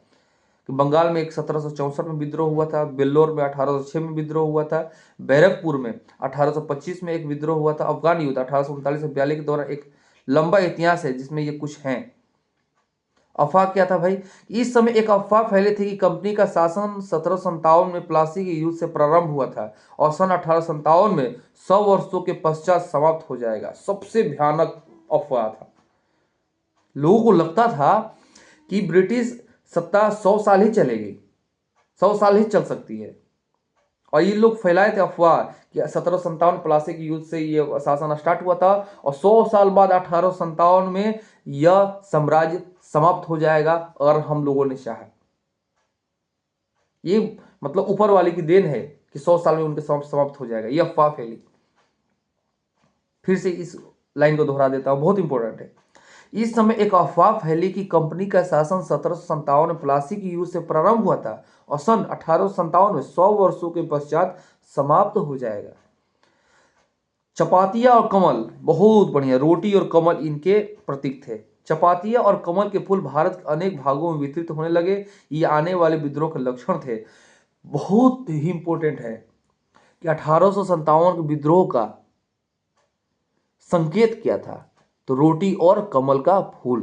कि बंगाल में एक 1764 में विद्रोह हुआ था, बिल्लोर में 1806 में विद्रोह हुआ था, बैरकपुर में 1825 में एक विद्रोह हुआ था। अफगान युद्ध 1839 से 42 के दौरान एक लंबा इतिहास है जिसमें ये कुछ हैं। अफवाह क्या था भाई? इस समय एक अफवाह फैली थी कि कंपनी का शासन 1757 में प्लासी के युद्ध से प्रारंभ हुआ था और सन 1857 में 100 वर्षों के पश्चात समाप्त हो जाएगा। सबसे भयानक अफवाह था। लोगों को लगता था कि ब्रिटिश सत्ता 100 साल ही चलेगी, 100 साल ही चल सकती है। और ये लोग फैलाए थे अफवाह कि 1757 प्लासी के युद्ध से ये शासन स्टार्ट हुआ था और 100 साल बाद 1857 में यह साम्राज्य समाप्त हो जाएगा अगर हम लोगों ने चाहा। ये मतलब ऊपर वाले की देन है कि 100 साल में उनके समाप्त हो जाएगा। ये अफवाह फैली। फिर से इस लाइन को दोहरा देता हूं, बहुत इंपॉर्टेंट है। इस समय एक अफवाह फैली कि कंपनी का शासन 1757 में प्लासी के युद्ध से प्रारंभ हुआ था और सन 1857 में 100 वर्षों के पश्चात समाप्त हो जाएगा। चपातिया और कमल, बहुत बढ़िया, रोटी और कमल इनके प्रतीक थे। चपातिया और कमल के फूल भारत के अनेक भागों में वितरित होने लगे। ये आने वाले विद्रोह के लक्षण थे। बहुत ही इंपॉर्टेंट है कि 1857 के विद्रोह का संकेत क्या था? तो रोटी और कमल का फूल।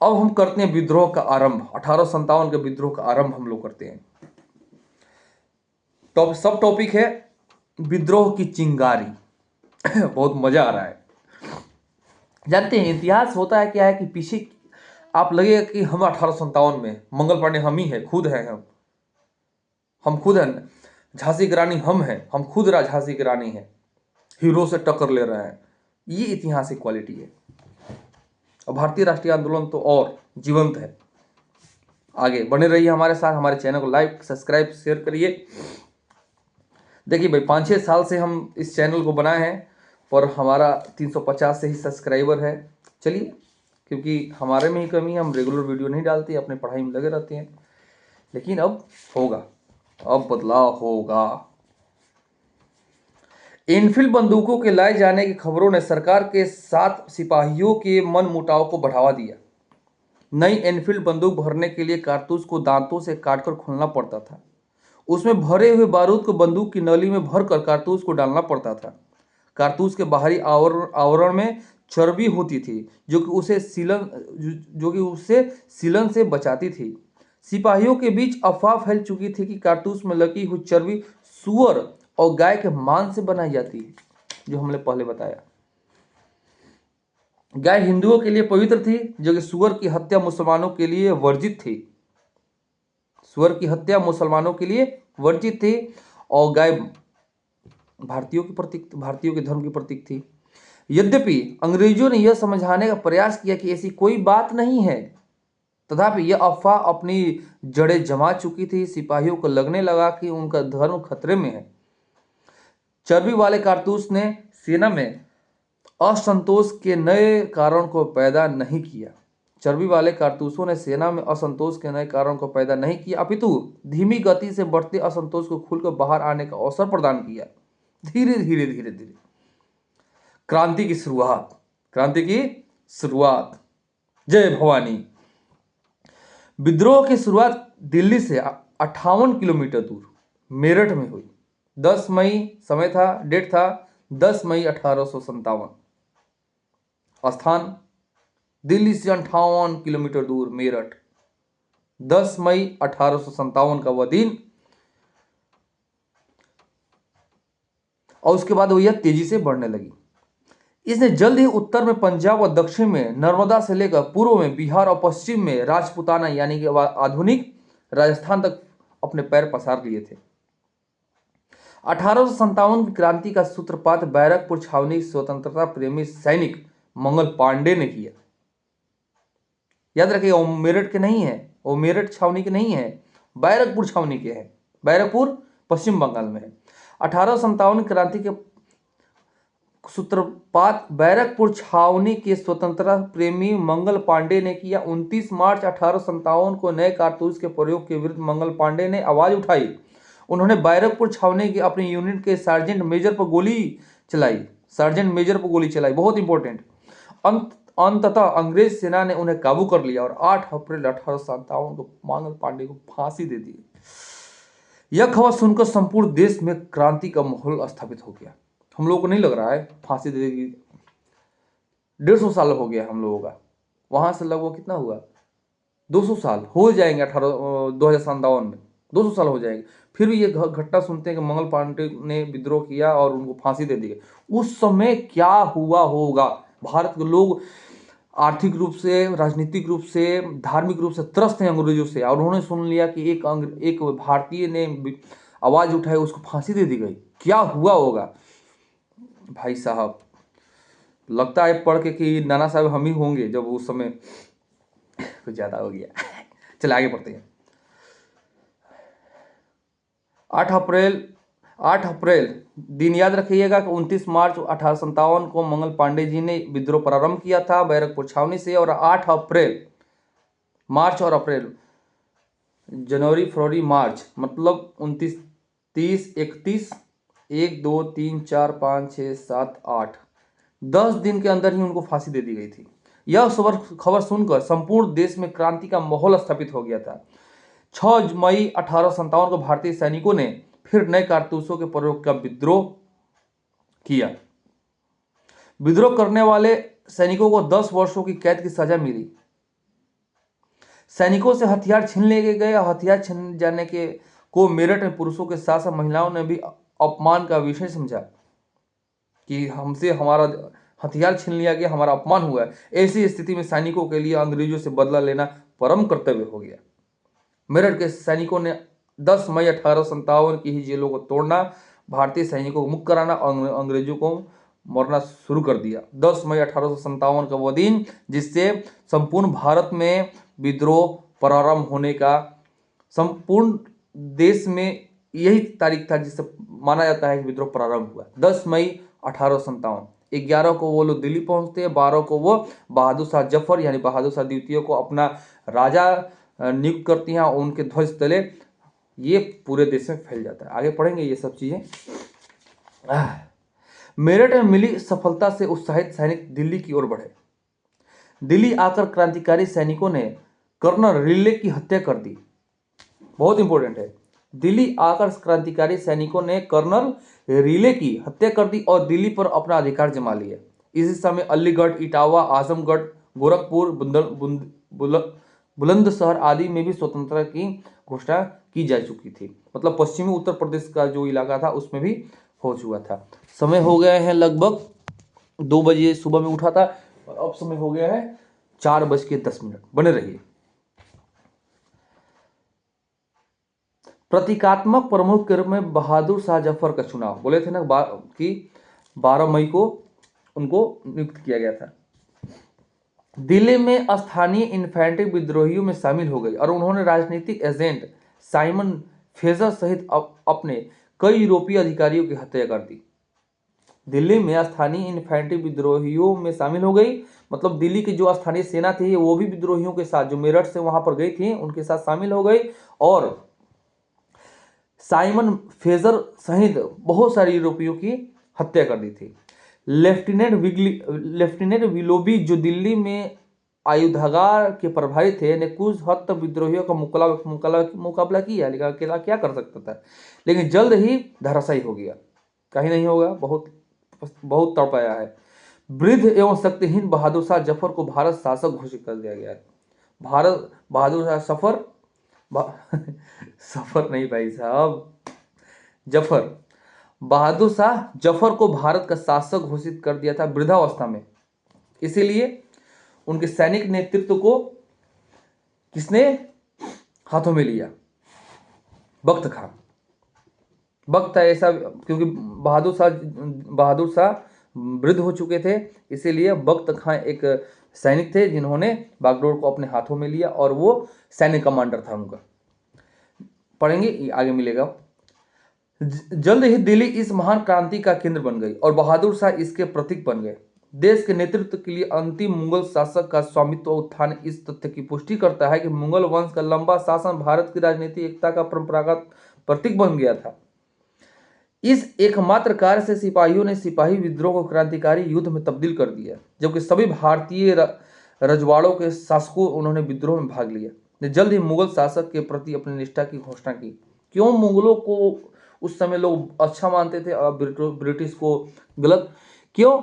अब हम करते हैं विद्रोह का आरंभ। 1857 के विद्रोह का आरंभ हम लोग करते हैं। सब टॉपिक है विद्रोह की चिंगारी। बहुत मजा आ रहा है। जानते हैं इतिहास होता है क्या है कि पीछे आप लगेगा कि हम 1857 में मंगल पांडे हम ही हैं, खुद हैं हम खुद हैं झांसी की रानी, हम खुद झांसी की रानी हैं, हीरो से टक्कर ले रहे हैं। ये ऐतिहासिक क्वालिटी है। और भारतीय राष्ट्रीय आंदोलन तो और जीवंत है। आगे बने रहिए हमारे साथ। हमारे चैनल को लाइक, सब्सक्राइब, शेयर करिए। देखिए भाई, 5-6 साल से हम इस चैनल को बनाए हैं पर हमारा 350 से ही सब्सक्राइबर है। चलिए, क्योंकि हमारे में ही कमी है, हम रेगुलर वीडियो नहीं डालते, अपने पढ़ाई में लगे रहते हैं। लेकिन अब होगा, अब बदलाव होगा। एनफील्ड बंदूकों के लाए जाने की खबरों ने सरकार के साथ सिपाहियों के मन मुटाव को बढ़ावा दिया। नई एनफील्ड बंदूक भरने के लिए कारतूस को दांतों से काटकर खोलना पड़ता था। उसमें भरे हुए बारूद को बंदूक की नली में भरकर कारतूस को डालना पड़ता था। कारतूस के बाहरी आवरण में चर्बी होती थी जो कि उससे सीलन से बचाती थी। सिपाहियों के बीच अफवाह फैल चुकी थी कि कारतूस में लगी हुई चर्बी सुअर और गाय के मांस से बनाई जाती है, जो हमने पहले बताया। गाय हिंदुओं के लिए पवित्र थी, जो कि सुअर की हत्या मुसलमानों के लिए वर्जित थी। सुअर की हत्या मुसलमानों के लिए वर्जित थी और गाय भारतीयों के धर्म की प्रतीक थी। यद्यपि अंग्रेजों ने यह समझाने का प्रयास किया कि ऐसी कोई बात नहीं है, तथापि यह अफवाह अपनी जड़ें जमा चुकी थी। सिपाहियों को लगने लगा कि उनका धर्म खतरे में है। चर्बी वाले कारतूस ने सेना में असंतोष के नए कारण को पैदा नहीं किया। चर्बी वाले कारतूसों ने सेना में असंतोष के नए कारण को पैदा नहीं किया, अपितु धीमी गति से बढ़ते असंतोष को खुलकर बाहर आने का अवसर प्रदान किया। धीरे धीरे धीरे धीरे क्रांति की शुरुआत। जय भवानी। विद्रोह की शुरुआत दिल्ली से 58 किलोमीटर दूर मेरठ में हुई। 10 मई समय था, डेट था 10 मई 1857। स्थान दिल्ली से 58 किलोमीटर दूर मेरठ। 10 मई 1857 का वह दिन। और उसके बाद वो यह तेजी से बढ़ने लगी। इसने जल्द ही उत्तर में पंजाब और दक्षिण में नर्मदा से लेकर पूर्व में बिहार और पश्चिम में राजपुताना यानी कि आधुनिक राजस्थान तक अपने पैर पसार लिए थे। 1857 की क्रांति का सूत्रपात बैरकपुर छावनी स्वतंत्रता प्रेमी सैनिक मंगल पांडे ने किया। याद रखिए, वो मेरठ के नहीं है, वो मेरठ छावनी के नहीं है, बैरकपुर छावनी के हैं। बैरकपुर पश्चिम बंगाल में है। 1857 क्रांति के सूत्रपात बैरकपुर छावनी के स्वतंत्रता प्रेमी मंगल पांडे ने किया। 29 मार्च 1857 को नए कारतूस के प्रयोग के विरुद्ध मंगल पांडे ने आवाज उठाई। उन्होंने बैरकपुर छावनी के अपनी यूनिट के सार्जेंट मेजर पर गोली चलाई। बहुत इंपॉर्टेंट। अंततः अंग्रेज सेना ने उन्हें काबू कर लिया और 8 अप्रैल 1857 को मंगल पांडे को फांसी दे दी। यह खबर सुनकर संपूर्ण देश में क्रांति का माहौल स्थापित हो गया। हम लोगों को नहीं लग रहा है फांसी दे देगी। 150 साल हो गया हम लोगों का, वहां से लगभग कितना हुआ, 200 साल हो जाएंगे। 2057 में 200 साल हो जाएंगे। फिर भी ये घटना सुनते हैं कि मंगल पांडे ने विद्रोह किया और उनको फांसी दे दी गई। उस समय क्या हुआ होगा? भारत के लोग आर्थिक रूप से, राजनीतिक रूप से, धार्मिक रूप से त्रस्त हैं अंग्रेजों से, और उन्होंने सुन लिया कि एक भारतीय ने आवाज उठाई, उसको फांसी दे दी गई। क्या हुआ होगा भाई साहब? लगता है पढ़ के कि नाना साहब हम ही होंगे जब उस समय। कुछ ज्यादा हो गया। चलिए आगे बढ़ते हैं। 8 अप्रैल दिन याद रखिएगा कि 29 मार्च 1857 को मंगल पांडे जी ने विद्रोह प्रारंभ किया था बैरकपुर छावनी से, और 8 अप्रैल, मार्च और अप्रैल, जनवरी, फरवरी, मार्च, मतलब 29, 30, 31, 1, 2, 3, 4, 5, 6, 7, 8, 10 दिन के अंदर ही उनको फांसी दे दी गई थी। यह खबर सुनकर संपूर्ण देश में क्रांति का माहौल स्थापित हो गया था। 6 मई 1857 को भारतीय सैनिकों ने फिर नए कारतूसों के प्रयोग का विद्रोह किया। विद्रोह करने वाले सैनिकों को 10 वर्षों की कैद की सजा मिली। सैनिकों से हथियार छीन लिए गए। हथियार छीन जाने के को मेरठ में पुरुषों के साथ साथ महिलाओं ने भी अपमान का विषय समझा कि हमसे हमारा हथियार छीन लिया गया, हमारा अपमान हुआ है। ऐसी स्थिति में सैनिकों के लिए अंग्रेजों से बदला लेना परम कर्तव्य हो गया। मेरठ के सैनिकों ने 10 मई 1857 की ही जेलों को तोड़ना, भारतीय सैनिकों को मुक्त कराना और अंग्रेजों को मरना शुरू कर दिया। 10 मई 1857 का वो दिन जिससे संपूर्ण भारत में विद्रोह प्रारंभ होने का, संपूर्ण देश में यही तारीख था जिससे माना जाता है कि विद्रोह प्रारंभ हुआ। 10 मई 1857। 11 को वो लोग दिल्ली पहुंचते हैं। 12 को वो बहादुर शाह जफर यानी बहादुर शाह द्वितीय को अपना राजा नियुक्त करती हैं और उनके ध्वज तले ये पूरे देश में फैल जाता है। आगे पढ़ेंगे ये सब चीजें। मेरठ में मिली सफलता से उत्साहित सैनिक दिल्ली की ओर बढ़े। दिल्ली आकर क्रांतिकारी सैनिकों ने कर्नल रिले की हत्या कर दी। बहुत इंपॉर्टेंट है। दिल्ली आकर क्रांतिकारी सैनिकों ने कर्नल रिले की हत्या कर दी और दिल्ली पर अपना अधिकार जमा लिया। इसी समय अलीगढ़, इटावा, आजमगढ़, गोरखपुर, बुलंदशहर आदि में भी स्वतंत्रता की घोषणा की जा चुकी थी। मतलब पश्चिमी उत्तर प्रदेश का जो इलाका था उसमें भी हो चुका था। समय हो गया है लगभग 2 बजे सुबह में उठा था और अब समय हो गया है 4:10। बने रहिए। प्रतीकात्मक प्रमुख के रूप में बहादुर शाह जफर का चुनाव, बोले थे ना कि 12 मई को उनको नियुक्त किया गया था। दिल्ली में स्थानीय इन्फेंट्री विद्रोहियों में शामिल हो गई और उन्होंने राजनीतिक एजेंट साइमन फेजर सहित अपने कई यूरोपीय अधिकारियों की हत्या कर दी। दिल्ली में स्थानीय इन्फेंट्री विद्रोहियों में शामिल हो गई, मतलब दिल्ली की जो स्थानीय सेना थी वो भी विद्रोहियों के साथ, जो मेरठ से वहां पर गई थी, उनके साथ शामिल हो गई और साइमन फेजर सहित बहुत सारे यूरोपियों की हत्या कर दी थी। लेफ्टिनेंट विलोबी जो दिल्ली में आयुधागार के प्रभारी थे ने कुछ हद तक विद्रोहियों का मुकाबला किया, लेकिन अकेला क्या कर सकता था, लेकिन जल्द ही धराशायी हो गया। कहीं नहीं होगा, बहुत तड़पाया है। वृद्ध एवं शक्तिहीन बहादुर शाह जफर को भारत शासक घोषित कर दिया गया है। बहादुर शाह सफर नहीं भाई साहब, जफर, बहादुर शाह जफर को भारत का शासक घोषित कर दिया था वृद्धावस्था में। इसीलिए उनके सैनिक नेतृत्व को किसने हाथों में लिया? बख्त खां। वक्त था ऐसा, क्योंकि बहादुर शाह वृद्ध हो चुके थे, इसीलिए बख्त खां एक सैनिक थे जिन्होंने बागडोर को अपने हाथों में लिया और वो सैन्य कमांडर था उनका। पढ़ेंगे आगे मिलेगा। जल्द ही दिल्ली इस महान क्रांति का केंद्र बन गई और बहादुर शाह इसके प्रतीक बन गए। देश के नेतृत्व के लिए अंतिम मुगल शासक का स्वामित्व उत्थान इस तथ्य की पुष्टि करता है कि मुगल वंश का लंबा शासन भारत की राजनीतिक एकता का परंपरागत प्रतीक बन गया था। इस एकमात्र कार्य से सिपाहियों ने सिपाही विद्रोह को क्रांतिकारी युद्ध में तब्दील कर दिया, जबकि सभी भारतीय रजवाड़ों के शासकों उन्होंने विद्रोह में भाग लिया। ने जल्द ही मुगल शासक के प्रति अपनी निष्ठा की घोषणा की। क्यों मुगलों को उस समय लोग अच्छा मानते थे और ब्रिटिश को गलत? क्यों?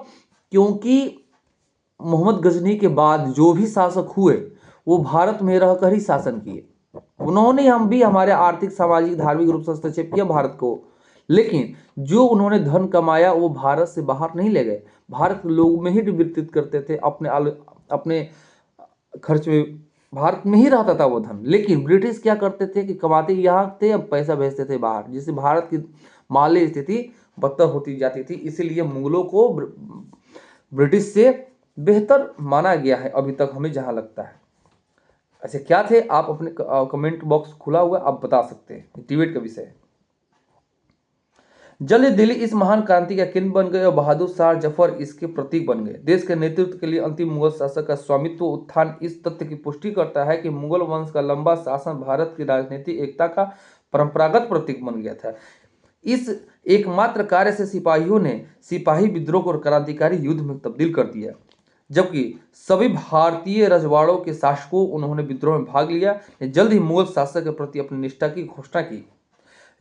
क्योंकि मोहम्मद गजनी के बाद जो भी शासक हुए वो भारत में रहकर ही शासन किए। उन्होंने हम भी हमारे आर्थिक, सामाजिक, धार्मिक रूप से हस्तक्षेप किया भारत को, लेकिन जो उन्होंने धन कमाया वो भारत से बाहर नहीं ले गए, भारत के लोग में ही वितरित करते थे। अपने खर्च में भारत में ही रहता था वो धन। लेकिन ब्रिटिश क्या करते थे कि कमाते यहाँ थे, अब पैसा भेजते थे बाहर, जिससे भारत की माली स्थिति बदतर होती जाती थी। इसीलिए मुगलों को ब्रिटिश से बेहतर माना गया है अभी तक, हमें जहां लगता है। ऐसे क्या थे, आप अपने कमेंट बॉक्स खुला हुआ, आप बता सकते हैं, डिबेट का विषय है। जल्द दिल्ली इस महान क्रांति का केंद्र बन गए और बहादुर शाह जफर इसके प्रतीक बन गए। देश के नेतृत्व के लिए अंतिम मुगल शासक का स्वामित्व उत्थान इस तथ्य की पुष्टि करता है कि मुगल वंश का लंबा शासन भारत की राजनीतिक एकता का परंपरागत प्रतीक बन गया था। इस एकमात्र कार्य से सिपाहियों ने सिपाही विद्रोह को क्रांतिकारी युद्ध में तब्दील कर दिया, जबकि सभी भारतीय रजवाड़ों के शासकों उन्होंने विद्रोह में भाग लिया। जल्द ही मुगल शासक के प्रति अपनी निष्ठा की घोषणा की।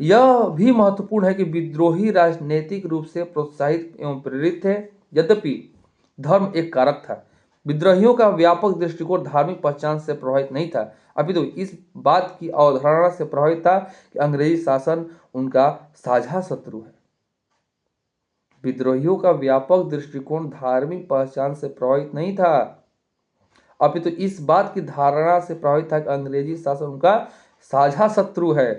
यह भी महत्वपूर्ण है कि विद्रोही राजनीतिक रूप से प्रोत्साहित एवं प्रेरित थे। यद्यपि धर्म एक कारक था, विद्रोहियों का व्यापक दृष्टिकोण धार्मिक पहचान से प्रभावित नहीं था, अपितु इस बात की अवधारणा से प्रभावित था कि अंग्रेजी शासन उनका साझा शत्रु है। विद्रोहियों का व्यापक दृष्टिकोण धार्मिक पहचान से प्रभावित नहीं था, अपितु इस बात की धारणा से प्रभावित था कि अंग्रेजी शासन उनका साझा शत्रु है।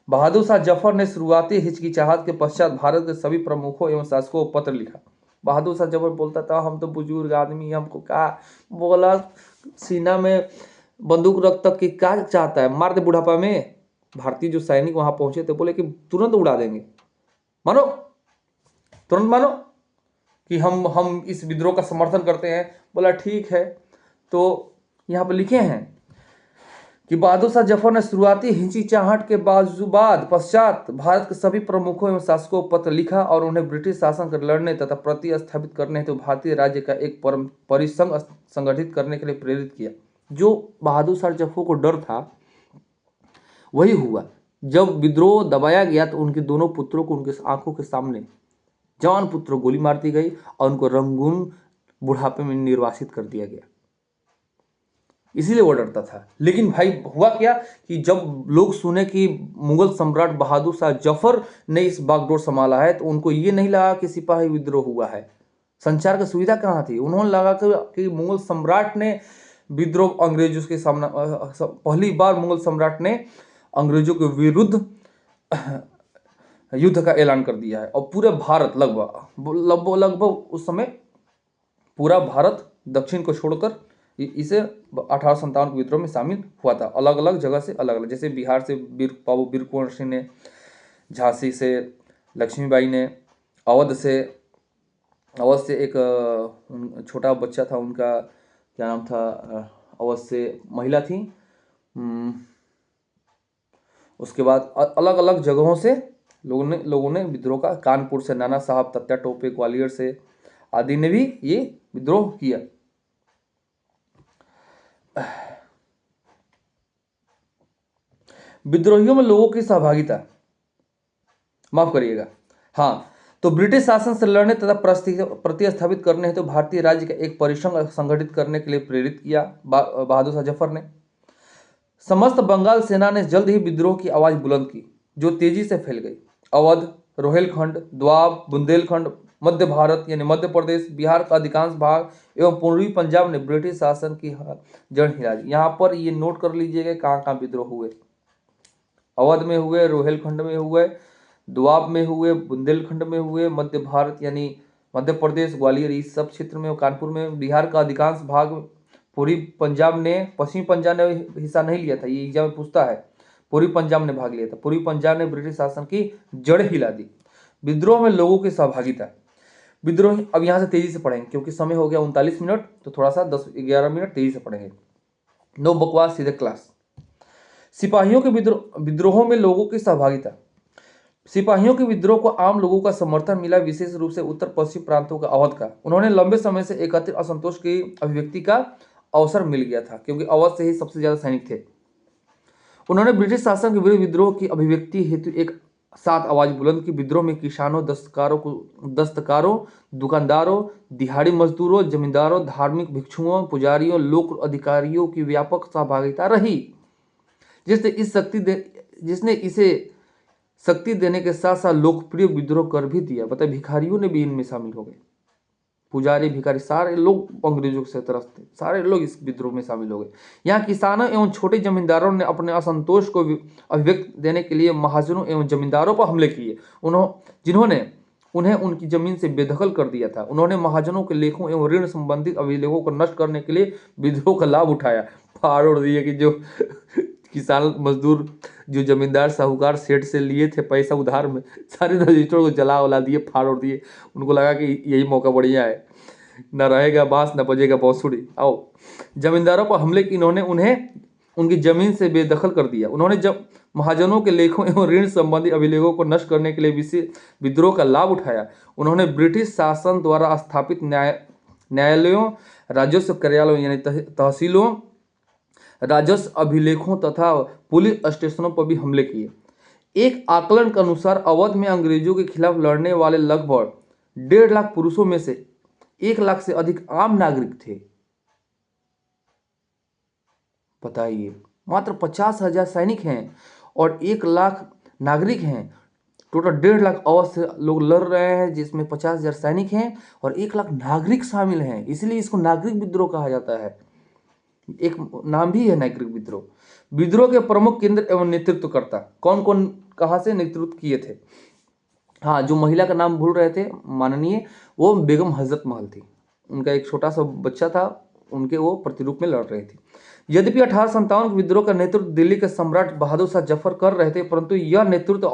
बहादुर शाह जफर ने शुरुआती हिचकिचाहट के पश्चात भारत के सभी प्रमुखों एवं शासकों को पत्र लिखा। बहादुर शाह जफर बोलता था, हम तो बुजुर्ग आदमी, हमको क्या बोला, सीना में बंदूक रख तक कि क्या चाहता है, मार दे बुढ़ापा में। भारतीय जो सैनिक वहां पहुंचे थे बोले कि तुरंत उड़ा देंगे, मानो, तुरंत मानो कि हम इस विद्रोह का समर्थन करते हैं। बोला ठीक है। तो यहाँ पर लिखे हैं कि बहादुर शाह जफर ने शुरुआती हिचकिचाहट के पश्चात भारत के सभी प्रमुखों एवं शासकों को पत्र लिखा और उन्हें ब्रिटिश शासन कर लड़ने तथा प्रतिस्थापित करने हेतु भारतीय राज्य का एक परिसंघ संगठित करने के लिए प्रेरित किया। जो बहादुर शाह जफर को डर था वही हुआ। जब विद्रोह दबाया गया तो उनके दोनों पुत्रों को उनके आंखों के सामने, जवान पुत्रों, गोली मार दी गई और उनको रंगून बुढ़ापे में निर्वासित कर दिया गया। इसीलिए वो डरता था। लेकिन भाई हुआ क्या कि जब लोग सुने कि मुगल सम्राट बहादुर शाह जफर ने इस बागडोर संभाला है तो उनको ये नहीं लगा कि सिपाही विद्रोह हुआ है। संचार की सुविधा कहाँ थी? उन्होंने लगा कि मुगल सम्राट ने विद्रोह अंग्रेजों के सामने, पहली बार मुगल सम्राट ने अंग्रेजों के विरुद्ध युद्ध का ऐलान कर दिया है। और पूरे भारत लगभग उस समय पूरा भारत दक्षिण को छोड़कर इसे 1857 के विद्रोह में शामिल हुआ था। अलग अलग जगह से अलग अलग, जैसे बिहार से वीर कुंवर सिंह ने, झांसी से लक्ष्मीबाई ने, अवध से एक छोटा बच्चा था, उनका क्या नाम था, अवध से महिला थी। उसके बाद अलग अलग जगहों से लोगों ने विद्रोह का, कानपुर से नाना साहब, तत्या टोपे, ग्वालियर से आदि ने भी ये विद्रोह किया। विद्रोहियों में लोगों की सहभागिता, माफ करिएगा, हाँ, तो ब्रिटिश शासन से लड़ने तथा प्रतिस्थापित करने हेतु भारतीय राज्य का एक परिसंघ संगठित करने के लिए प्रेरित किया बहादुर शाह जफर ने। समस्त बंगाल सेना ने जल्द ही विद्रोह की आवाज बुलंद की, जो तेजी से फैल गई। अवध, रोहेलखंड, द्वाब, बुंदेलखंड, मध्य भारत यानी मध्य प्रदेश, बिहार का अधिकांश भाग एवं पूर्वी पंजाब ने ब्रिटिश शासन की जड़ हिला दी। यहाँ पर ये नोट कर लीजिएगा कहाँ कहाँ विद्रोह हुए। अवध में हुए, रोहेलखंड में हुए, द्वाब में हुए, बुंदेलखंड में हुए, मध्य भारत यानी मध्य प्रदेश, ग्वालियर, इस सब क्षेत्र में, कानपुर में, बिहार का अधिकांश भाग, पूर्वी पंजाब ने, पश्चिमी पंजाब ने हिस्सा नहीं लिया था, ये एग्जाम में पूछता है। पूर्वी पंजाब ने भाग लिया था। पूर्वी पंजाब ने ब्रिटिश शासन की जड़ हिला दी। विद्रोह में लोगों की सहभागिता। विद्रोह अब यहाँ से तेजी से पढ़ेंगे क्योंकि समय हो गया 39 मिनट, तो थोड़ा सा 10-11 मिनट तेजी से पढ़ेंगे। नो बकवास, सीधे क्लास। सिपाहियों के विद्रोहों में लोगों की सहभागिता। सिपाहियों के विद्रोह को आम लोगों का समर्थन मिला, विशेष रूप से उत्तर पश्चिम प्रांतों का, अवध का। उन्होंने लंबे समय से एकत्रित असंतोष की अभिव्यक्ति का अवसर मिल गया था क्योंकि अवध से ही सबसे ज्यादा सैनिक थे। उन्होंने ब्रिटिश शासन के विरुद्ध विद्रोह की अभिव्यक्ति हेतु एक साथ आवाज बुलंद की। विद्रोह में किसानों, दस्तकारों, दुकानदारों, दिहाड़ी मजदूरों, जमींदारों, धार्मिक भिक्षुओं, पुजारियों, लोक अधिकारियों की व्यापक सहभागिता रही, जिसने इसे शक्ति देने के साथ साथ लोकप्रिय विद्रोह कर भी दिया। बताइए, भिखारियों ने भी इनमें शामिल हो गए। पुजारी, भिखारी, सारे लोग अंग्रेजों से तरफ थे, सारे लोग इस विद्रोह में शामिल हो गए। यहाँ किसानों एवं छोटे जमींदारों ने अपने असंतोष को अभिव्यक्त देने के लिए महाजनों एवं जमींदारों पर हमले किए, जिन्होंने उन्हें उनकी जमीन से बेदखल कर दिया था। उन्होंने महाजनों के लेखों एवं ऋण संबंधित अभिलेखों को नष्ट करने के लिए विद्रोह का लाभ उठाया। फाड़ दिए कि जो किसान मजदूर, जो जमींदार साहूकार सेठ से लिए थे पैसा उधार में, सारे रजिस्टर को जला उला दिए, फाड़ दिए। उनको लगा कि यही मौका बढ़िया है, न रहेगा बांस न बजेगा बांसुरी, आओ। जमींदारों पर हमले की इन्होंने उन्हें उनकी जमीन से बेदखल कर दिया। उन्होंने जब महाजनों के लेखों एवं ऋण संबंधी अभिलेखों को नष्ट करने के लिए विशेष विद्रोह का लाभ उठाया। उन्होंने ब्रिटिश शासन द्वारा स्थापित न्यायालयों, राजस्व कार्यालयों यानी तहसीलों, राजस्व अभिलेखों तथा पुलिस स्टेशनों पर भी हमले किए। एक आकलन के अनुसार अवध में अंग्रेजों के खिलाफ लड़ने वाले लगभग 1.5 लाख पुरुषों में से 1 लाख से अधिक आम नागरिक थे। बताइए, मात्र 50,000 सैनिक हैं और 1 लाख नागरिक हैं। टोटल 1.5 लाख अवध से लोग लड़ रहे हैं, जिसमें 50,000 सैनिक हैं और 1 लाख नागरिक शामिल हैं। इसलिए इसको नागरिक विद्रोह कहा जाता है। एक नाम भी है नागरिक विद्रोह। विद्रोह के प्रमुख केंद्र एवं नेतृत्वकर्ता कौन कौन कहां से नेतृत्व किए थे? हाँ, जो महिला का नाम भूल रहे थे माननीय, वो बेगम हजरत महल थी। उनका एक छोटा सा बच्चा था, उनके वो प्रतिरूप में लड़ रही थी। यद्यपि 1857 के विद्रोह का नेतृत्व दिल्ली के सम्राट बहादुर शाह जफर कर रहे थे, परंतु यह नेतृत्व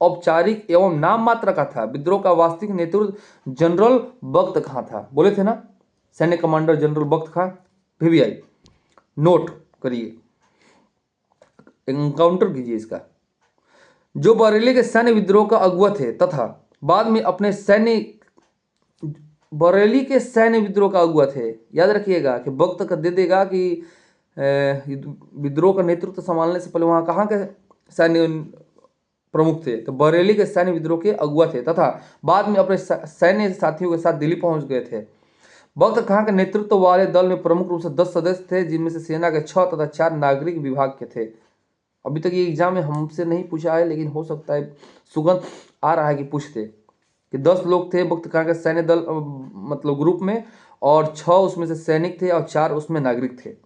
औपचारिक एवं नाम मात्र का था। विद्रोह का वास्तविक नेतृत्व जनरल बख्त खां था। बोले थे ना, सैन्य कमांडर जनरल बख्त खां। VVI नोट करिए, एनकाउंटर कीजिए इसका। जो बरेली के सैन्य विद्रोह का अगुवा थे तथा बाद में अपने बरेली के सैन्य विद्रोह का अगुवा थे। याद रखिएगा कि वक्त का दे देगा कि विद्रोह का नेतृत्व संभालने से पहले वहां कहाँ के सैन्य प्रमुख थे, तो बरेली के सैन्य विद्रोह के अगुवा थे तथा बाद में अपने सैन्य साथियों के साथ दिल्ली पहुंच गए थे। वक्त खां के नेतृत्व वाले दल में प्रमुख रूप से 10 सदस्य थे, जिनमें से सेना के 6 तथा 4 नागरिक विभाग के थे। अभी तक ये एग्जाम में हमसे नहीं पूछा है, लेकिन हो सकता है सुगंध आ रहा है कि पूछते कि 10 लोग थे वक्त खां के सैन्य दल मतलब ग्रुप में, और 6 उसमें से सैनिक थे और 4 उसमें नागरिक थे।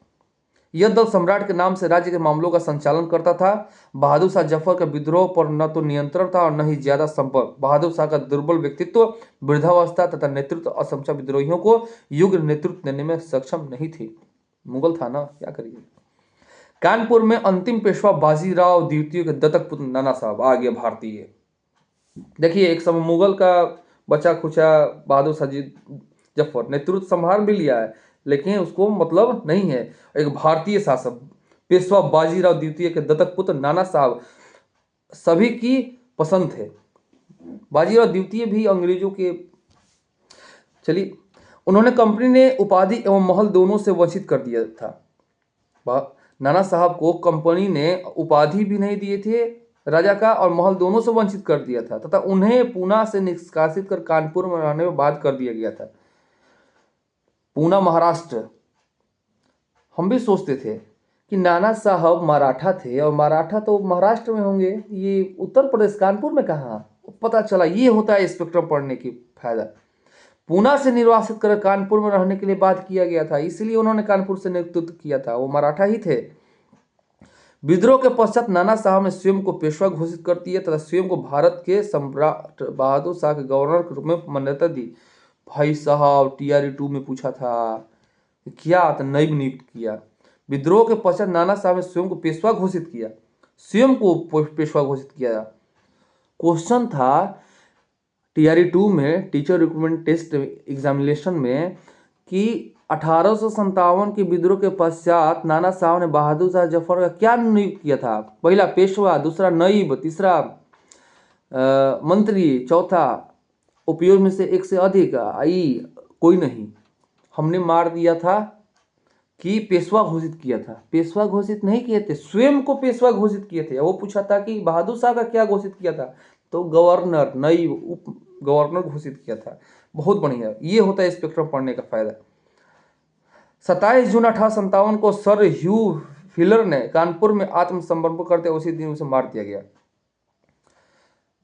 यह दल सम्राट के नाम से राज्य के मामलों का संचालन करता था। बहादुर शाह जफर के विद्रोह पर न तो नियंत्रण था और न ही ज्यादा संपर्क। बहादुर शाह का दुर्बल व्यक्तित्व, वृद्धावस्था तथा नेतृत्व असंख्य विद्रोहियों को योग्य नेतृत्व देने में सक्षम नहीं थी। मुगल था ना, क्या करिए। कानपुर में अंतिम पेशवा बाजीराव द्वितीय के दत्तक पुत्र नाना साहब आ गया भारतीय। देखिए, एक समय मुगल का बचा खुचा बहादुर शाह जफर नेतृत्व संभाल भी लिया है, लेकिन उसको मतलब नहीं है। एक भारतीय शासक पेशवा बाजीराव द्वितीय के दत्तक पुत्र नाना साहब सभी की पसंद थे। बाजीराव द्वितीय भी अंग्रेजों के, चलिए, उन्होंने कंपनी ने उपाधि एवं महल दोनों से वंचित कर दिया था। नाना साहब को कंपनी ने उपाधि भी नहीं दिए थे राजा का, और महल दोनों से वंचित कर दिया था तथा उन्हें पूना से निष्कासित कर कानपुर में रहने में बाध्य कर दिया गया था। पूना महाराष्ट्र। हम भी सोचते थे कि नाना साहब मराठा थे और मराठा तो महाराष्ट्र में होंगे, ये उत्तर प्रदेश कानपुर में कहाँ? पता चला ये होता है स्पेक्ट्रम पढ़ने की फायदा। पूना से निर्वासित कर कानपुर में रहने के लिए बात किया गया था, इसलिए उन्होंने कानपुर से नेतृत्व किया था। वो मराठा ही थे। विद्रोह के पश्चात नाना साहब ने स्वयं को पेशवा घोषित कर दिया तथा स्वयं को भारत के सम्राट बहादुर शाह के गवर्नर के रूप में मान्यता दी। भाई साहब TRE 2 में पूछा था, क्या नईब नियुक्त किया। विद्रोह के पश्चात नाना साहब ने स्वयं को पेशवा घोषित किया। स्वयं को पेशवा घोषित किया। क्वेश्चन था TRE 2 में, टीचर रिक्रूटमेंट टेस्ट एग्जामिनेशन में, कि 1857 के विद्रोह के पश्चात नाना साहब ने बहादुर शाह जफर का क्या नियुक्त किया था? पहला पेशवा, दूसरा नईब, तीसरा मंत्री, चौथा उपयोग में से एक से अधिक, आई कोई नहीं। हमने मार दिया था कि पेशवा घोषित किया था। पेशवा घोषित नहीं किए थे, स्वयं को पेशवा घोषित किए थे। वो पूछा था कि बहादुर शाह का क्या घोषित किया था, तो गवर्नर, नई उप गवर्नर घोषित किया था। बहुत बढ़िया, ये होता है स्पेक्ट्रम पढ़ने का फायदा। 27 जून 1857 को सर ह्यू फिलर ने कानपुर में आत्मसमर्पण करते उसी दिन उसे मार दिया गया।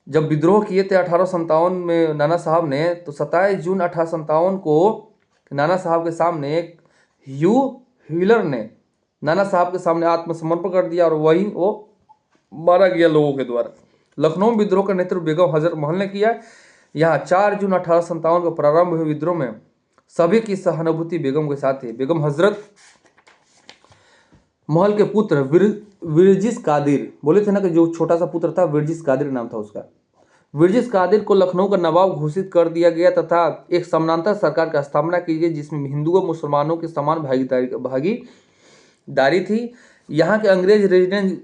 जब विद्रोह किए थे 1857 में नाना साहब ने, तो 27 जून 1857 को नाना साहब के सामने ह्यू व्हीलर ने नाना साहब के सामने आत्मसमर्पण कर दिया और वही वो मारा गया लोगों के द्वारा। लखनऊ विद्रोह का नेतृत्व बेगम हजरत महल ने किया। यहाँ 4 जून 1857 को प्रारंभ हुए विद्रोह में सभी की सहानुभूति बेगम के साथ थी। बेगम हजरत महल के पुत्र विरजिस कादिर, बोले थे ना कि जो छोटा सा पुत्र था विरजिस कादिर नाम था उसका, विरजिस कादिर को लखनऊ का नवाब घोषित कर दिया गया तथा एक समानांतर सरकार की स्थापना की गई जिसमें हिंदुओं मुसलमानों की समान भागीदारी थी। यहाँ के अंग्रेज रेजिडेंट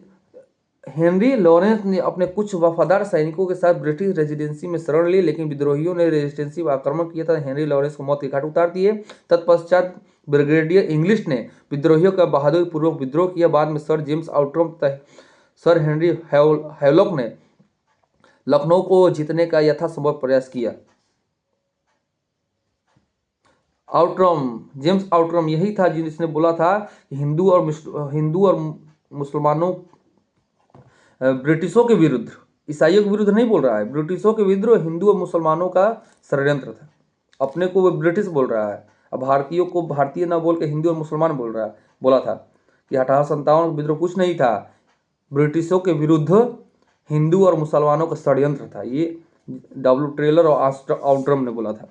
हेनरी लॉरेंस ने अपने कुछ वफादार सैनिकों के साथ ब्रिटिश रेजिडेंसी में शरण ली, लेकिन विद्रोहियों ने रेजिडेंसी पर आक्रमण किया था। हेनरी लॉरेंस को मौत के घाट उतार दिए। तत्पश्चात ब्रिगेडियर इंग्लिश ने विद्रोहियों का बहादुरी पूर्वक विद्रोह किया। बाद में सर जेम्स आउट्रम तथा सर हेनरी हैवलॉक ने लखनऊ को जीतने का यथासंभव प्रयास किया। जेम्स आउट्रम यही था जिसने बोला था कि हिंदू और मुसलमानों, ब्रिटिशों के विरुद्ध, ईसाइयों के विरुद्ध नहीं बोल रहा है, ब्रिटिशों के विरुद्ध हिंदू और मुसलमानों का षड्यंत्र था। अपने को वो ब्रिटिश बोल रहा है, अब भारतीयों को भारतीय ना बोल के हिंदू और मुसलमान बोला था कि 1857 विद्रोह कुछ नहीं था, ब्रिटिशों के विरुद्ध हिंदू और मुसलमानों का षड्यंत्र था। ये डब्ल्यू टेलर और आउट्रम ने बोला था।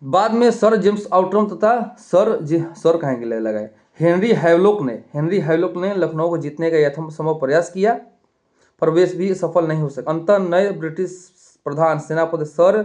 बाद में सर जेम्स आउट्रम तथा सर कहेंगे लगाए हेनरी हैवलॉक ने लखनऊ को जीतने का यथासंभव प्रयास किया, पर वे भी सफल नहीं हो सके। अंतर नए ब्रिटिश प्रधान सेनापति सर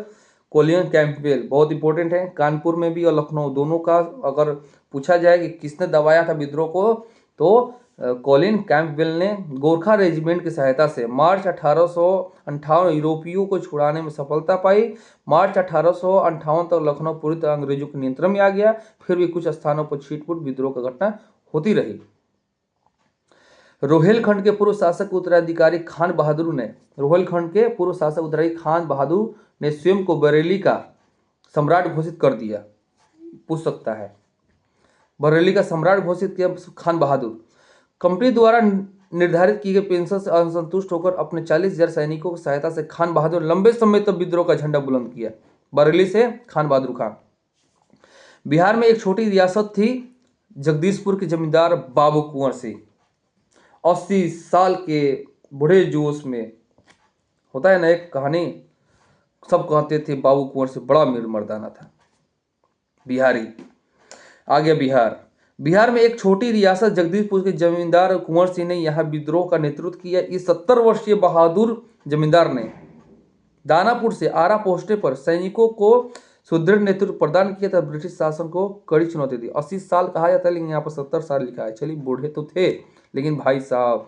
कोलिन कैंपबेल, बहुत इंपॉर्टेंट है, कानपुर में भी और लखनऊ दोनों का अगर पूछा जाए कि किसने दबाया था विद्रोह को, तो कोलिन कैंपबेल ने गोरखा रेजिमेंट की सहायता से मार्च 1858 यूरोपियों को छुड़ाने में सफलता पाई। मार्च 1858 तक लखनऊ पूरी तरह अंग्रेजों के नियंत्रण में आ गया। फिर भी कुछ स्थानों पर छिटपुट विद्रोह की घटना होती रही। रोहेलखंड के पूर्व शासक उत्तराधिकारी खान बहादुर ने स्वयं को बरेली का सम्राट घोषित कर दिया। पूछ सकता है, बरेली का सम्राट घोषित किया खान बहादुर। कंपनी द्वारा निर्धारित की गई पेंशन से असंतुष्ट होकर अपने 40,000 सैनिकों की सहायता से खान बहादुर लंबे समय तक विद्रोह का झंडा बुलंद किया। बरेली से खान बहादुर खान। बिहार में एक छोटी रियासत थी जगदीशपुर के जमींदार बाबू कुंवर सिंह। 80 साल के बूढ़े जोश में, होता है ना एक कहानी, सब कहते थे बाबू कुंवर सिंह बड़ा मीर मर्दाना था। बिहारी आ गया। बिहार में एक छोटी रियासत जगदीशपुर के जमींदार कुंवर सिंह ने यहाँ विद्रोह का नेतृत्व किया। इस 70 वर्षीय बहादुर जमींदार ने दानापुर से आरा पहुंचने पर सैनिकों को सुदृढ़ नेतृत्व प्रदान किया था। ब्रिटिश शासन को कड़ी चुनौती दी। 80 साल कहा जाता है, लेकिन यहाँ पर 70 साल लिखा है। चलिए, बूढ़े तो थे, लेकिन भाई साहब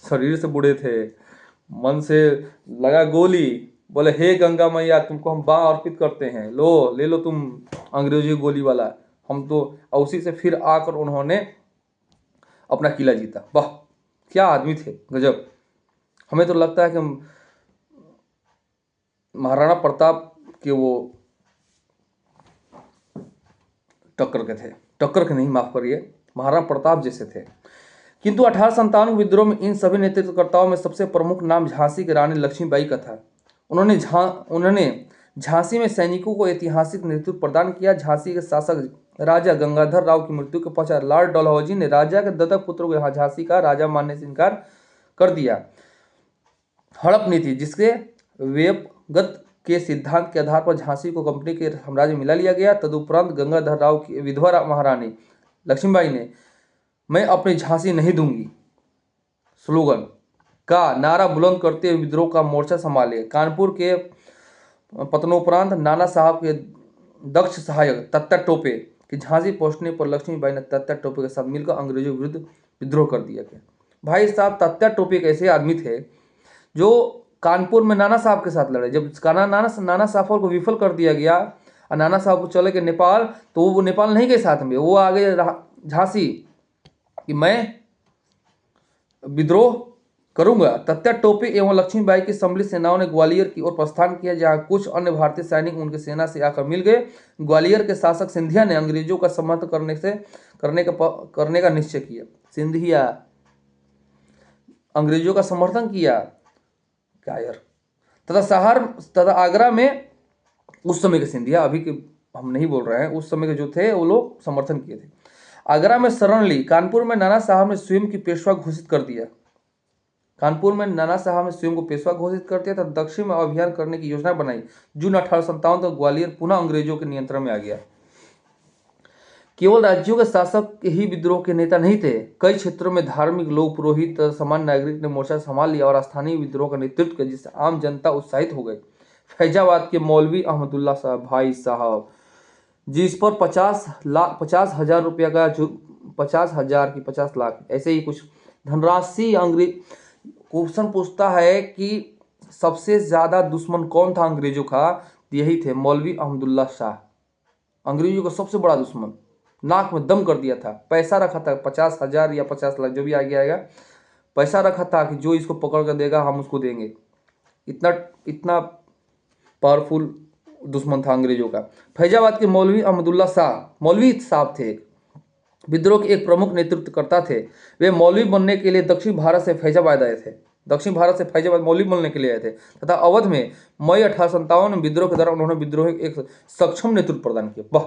शरीर से बूढ़े थे, मन से लगा गोली, बोले हे गंगा मैया तुमको हम बाँ अर्पित करते हैं, लो ले लो तुम अंग्रेजी गोली वाला, हम तो। उसी से फिर आकर उन्होंने अपना किला जीता। वाह, क्या आदमी थे, गजब। हमें तो लगता है कि महाराणा प्रताप के वो टक्कर के नहीं, माफ करिए, महाराणा प्रताप जैसे थे। किंतु 1857 विद्रोह में इन सभी नेतृत्वकर्ताओं में सबसे प्रमुख नाम झांसी की रानी लक्ष्मीबाई का था। उन्होंने झांसी में सैनिकों को ऐतिहासिक नेतृत्व प्रदान किया। झांसी के शासक राजा गंगाधर राव की मृत्यु के पश्चात लॉर्ड डलहौजी ने राजा के दत्तक पुत्र को झांसी का राजा मानने से इनकार कर दिया। हड़प नीति, जिसके वेबगत के सिद्धांत के आधार पर झांसी को कंपनी के साम्राज्य में मिला लिया गया। तदुपरांत गंगाधर राव की विधवा महारानी लक्ष्मीबाई ने मैं अपनी झांसी नहीं दूंगी स्लोगन का नारा बुलंद करते हुए विद्रोह का मोर्चा संभाले। कानपुर के पतनोपरांत नाना साहब के दक्ष सहायक तत्या टोपे की झांसी पहुंचने पर लक्ष्मीबाई ने तत्या टोपे के साथ मिलकर अंग्रेजों के विरुद्ध विद्रोह कर दिया गया। भाई साहब, तत्या टोपे एक ऐसे आदमी थे जो कानपुर में नाना साहब के साथ लड़े। जब नाना साहब को विफल कर दिया गया और नाना साहब को चले गए नेपाल, तो वो नेपाल नहीं गए साथ में, वो आ गए झांसी कि मैं विद्रोह करूंगा। तत्या टोपे एवं लक्ष्मीबाई की सम्मिलित सेनाओं ने ग्वालियर की ओर प्रस्थान किया, जहां कुछ अन्य भारतीय सैनिक उनकी सेना से आकर मिल गए। ग्वालियर के शासक सिंधिया ने अंग्रेजों का समर्थन करने का निश्चय किया। सिंधिया अंग्रेजों का समर्थन किया क्या यार। तथा आगरा में उस समय के सिंधिया, अभी के हम नहीं बोल रहे हैं, उस समय के जो थे वो लोग समर्थन किए थे। आगरा में शरण ली। कानपुर में नाना साहब ने स्वयं की पेशवा घोषित कर दिया। कानपुर में नाना साहब ने स्वयं को पेशवा घोषित कर दिया था। दक्षिण में अभियान करने की योजना बनाई। जून 1857 तक ग्वालियर पुनः अंग्रेजों के नियंत्रण में आ गया। केवल राज्यों के शासक ही विद्रोह के नेता नहीं थे। कई क्षेत्रों में धार्मिक लोग, पुरोहित, सामान्य नागरिक ने मोर्चा संभाल लिया और स्थानीय विद्रोह का नेतृत्व किया, जिससे आम जनता उत्साहित हो गई। फैजाबाद के मौलवी अहमदुल्ला साहब, भाई साहब, जिस पर 50,000 रुपया का, जो 50,000 की 50 लाख ऐसे ही कुछ धनराशि, अंग्रेज क्वेश्चन पूछता है कि सबसे ज्यादा दुश्मन कौन था अंग्रेजों का, यही थे मौलवी अहमदुल्ला शाह। अंग्रेजों का सबसे बड़ा दुश्मन, नाक में दम कर दिया था। पैसा रखा था 50,000 या 50 लाख, जो भी आगे आएगा, पैसा रखा था कि जो इसको पकड़ कर देगा हम उसको देंगे। इतना पावरफुल दुश्मन था अंग्रेजों का। फैजाबाद के मौलवी अहमदुल्ला शाह, मौलवी साहब थे, विद्रोह के एक प्रमुख नेतृत्वकर्ता थे। वे मौलवी बनने के लिए दक्षिण भारत से फैजाबाद आए थे। दक्षिण भारत से फैजाबाद मौलवी बनने के लिए आए थे तथा अवध में मई 1857 में विद्रोह के दौरान उन्होंने विद्रोह एक सक्षम नेतृत्व प्रदान किया। वाह,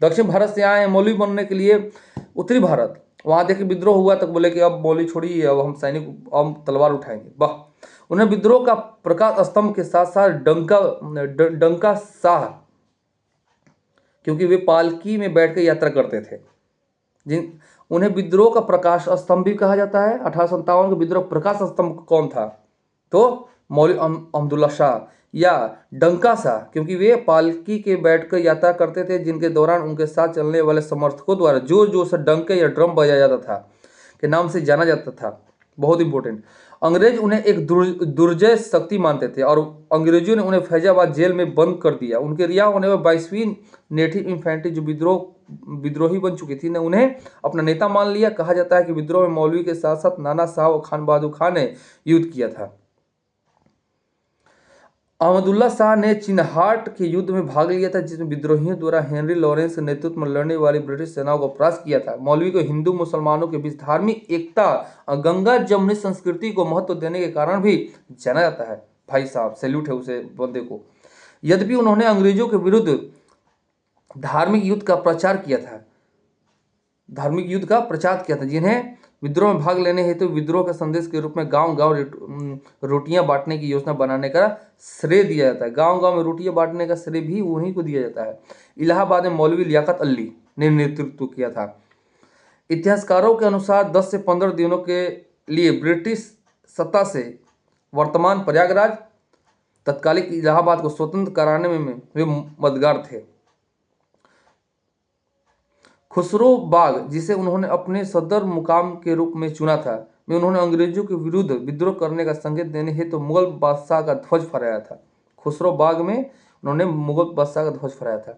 दक्षिण भारत से आए हैं मौलवी बनने के लिए उत्तरी भारत, वहां देखिए विद्रोह हुआ तक बोले कि अब मौलवी छोड़िए, अब हम सैनिक, अब तलवार उठाएंगे। वाह। उन्हें विद्रोह का प्रकाश स्तंभ के साथ साथ डंका शाह, क्योंकि वे पालकी में बैठकर यात्रा करते थे, उन्हें विद्रोह का प्रकाश स्तंभ भी कहा जाता है। 1857 के विद्रोह प्रकाश स्तंभ कौन था, तो मौलवी अहमदुल्ला शाह या डंका शाह, क्योंकि वे पालकी के बैठकर यात्रा करते थे, जिनके दौरान उनके साथ चलने वाले समर्थकों द्वारा जोर जोर से डंके या ड्रम बजाया जाता था के नाम से जाना जाता था। बहुत इंपॉर्टेंट। अंग्रेज उन्हें एक दुर्जय शक्ति मानते थे और अंग्रेजों ने उन्हें फैजाबाद जेल में बंद कर दिया। उनके रिहा होने पर 22वीं नेटिव इन्फेंट्री, जो विद्रोही बन चुकी थी, ने उन्हें अपना नेता मान लिया। कहा जाता है कि विद्रोह में मौलवी के साथ साथ नाना साहब और खान बहादुर खान ने युद्ध किया था। अहमदुल्ला शाह ने चिन्हाट के युद्ध में भाग लिया था, जिसमें विद्रोहियों द्वारा हेनरी लॉरेंस के नेतृत्व में लड़ने वाली ब्रिटिश सेनाओं को परास्त किया था। मौलवी को हिंदू मुसलमानों के बीच धार्मिक एकता और गंगा जमुनी संस्कृति को महत्व देने के कारण भी जाना जाता है। भाई साहब, सैल्यूट है उसे बंदे को। यद्यपि उन्होंने अंग्रेजों के विरुद्ध धार्मिक युद्ध का प्रचार किया था, जिन्हें विद्रोह में भाग लेने हेतु विद्रोह के संदेश के रूप में गांव गांव रोटियां बांटने की योजना बनाने का श्रेय दिया जाता है। गांव गांव में रोटियां बांटने का श्रेय भी उन्हीं को दिया जाता है। इलाहाबाद में मौलवी लियाकत अली ने नेतृत्व किया था। इतिहासकारों के अनुसार 10 से 15 दिनों के लिए ब्रिटिश सत्ता से वर्तमान प्रयागराज, तत्कालिक इलाहाबाद को स्वतंत्र कराने में वे मददगार थे। खुसरो बाग, जिसे उन्होंने अपने सदर मुकाम के रूप में चुना था, में उन्होंने अंग्रेजों के विरुद्ध विद्रोह करने का संकेत देने हेतु तो मुगल बादशाह का ध्वज फहराया था। खुसरो बाग में उन्होंने मुगल बादशाह का ध्वज फहराया था।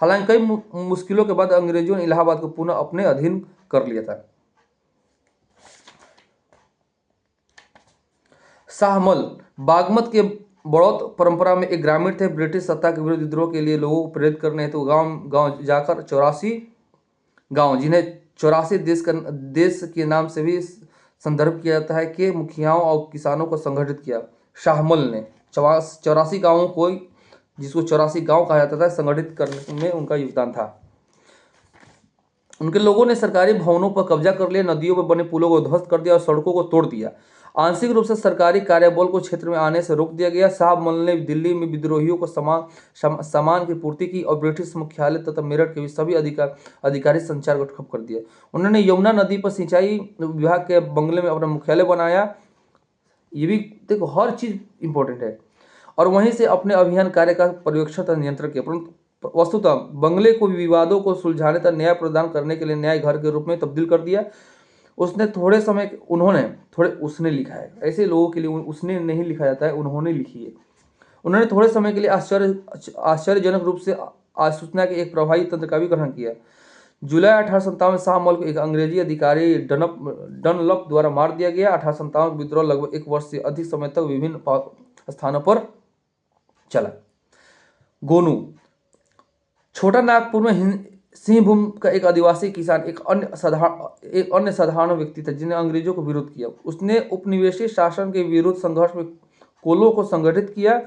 हालांकि कई मुश्किलों के बाद अंग्रेजों ने इलाहाबाद को पुनः अपने अधीन कर लिया था। शाहमल बागमत के बड़ौत परंपरा में एक ग्रामीण थे। ब्रिटिश सत्ता के विरुद्ध विद्रोह के लिए लोगों को प्रेरित करने हेतु गांव गांव जाकर 84 गांव, जिन्हें 84 देश के नाम से भी संदर्भ किया जाता है, के मुखियाओं और किसानों को संगठित किया। शाहमल ने 84 गांवों को, जिसको 84 गांव कहा जाता था, संगठित करने में उनका योगदान था। उनके लोगों ने सरकारी भवनों पर कब्जा कर लिया, नदियों पर बने पुलों को ध्वस्त कर दिया और सड़कों को तोड़ दिया। आंशिक रूप से सरकारी कार्यबल को क्षेत्र में आने से रोक दिया गया। शाहमल ने दिल्ली में विद्रोहियों को सामान की पूर्ति की और ब्रिटिश मुख्यालय तथा मेरठ के भी सभी अधिकारी संचार को ठप कर दिया। उन्होंने यमुना नदी पर सिंचाई विभाग के बंगले में अपना मुख्यालय बनाया। ये भी देखो, हर चीज इंपॉर्टेंट है। और वहीं से अपने अभियान कार्य का पर्यवेक्षण तथा नियंत्रण किया। परंतु वस्तुतः बंगले को विवादों को सुलझाने तथा न्याय प्रदान करने के लिए न्याय घर के रूप में तब्दील कर दिया। उसने लिखा है, ऐसे लोगों के लिए उसने नहीं लिखा जाता है, उन्होंने लिखी है। उन्होंने थोड़े समय के लिए आश्चर्यजनक रूप से आसूचना के एक प्रभावी तंत्र का भी ग्रहण किया। जुलाई 1857 में शाहमल को एक अंग्रेजी अधिकारी डनलप द्वारा मार दिया गया। 1857 विद्रोह लगभग 1 वर्ष से अधिक समय तक विभिन्न स्थानों पर चला। गोनू छोटा नागपुर में सिंहभूम का एक आदिवासी किसान एक अन्य साधारण व्यक्ति था जिन्हें अंग्रेजों को विरोध किया। उसने उपनिवेशी शासन के विरुद्ध संघर्ष में कोलों को संगठित किया।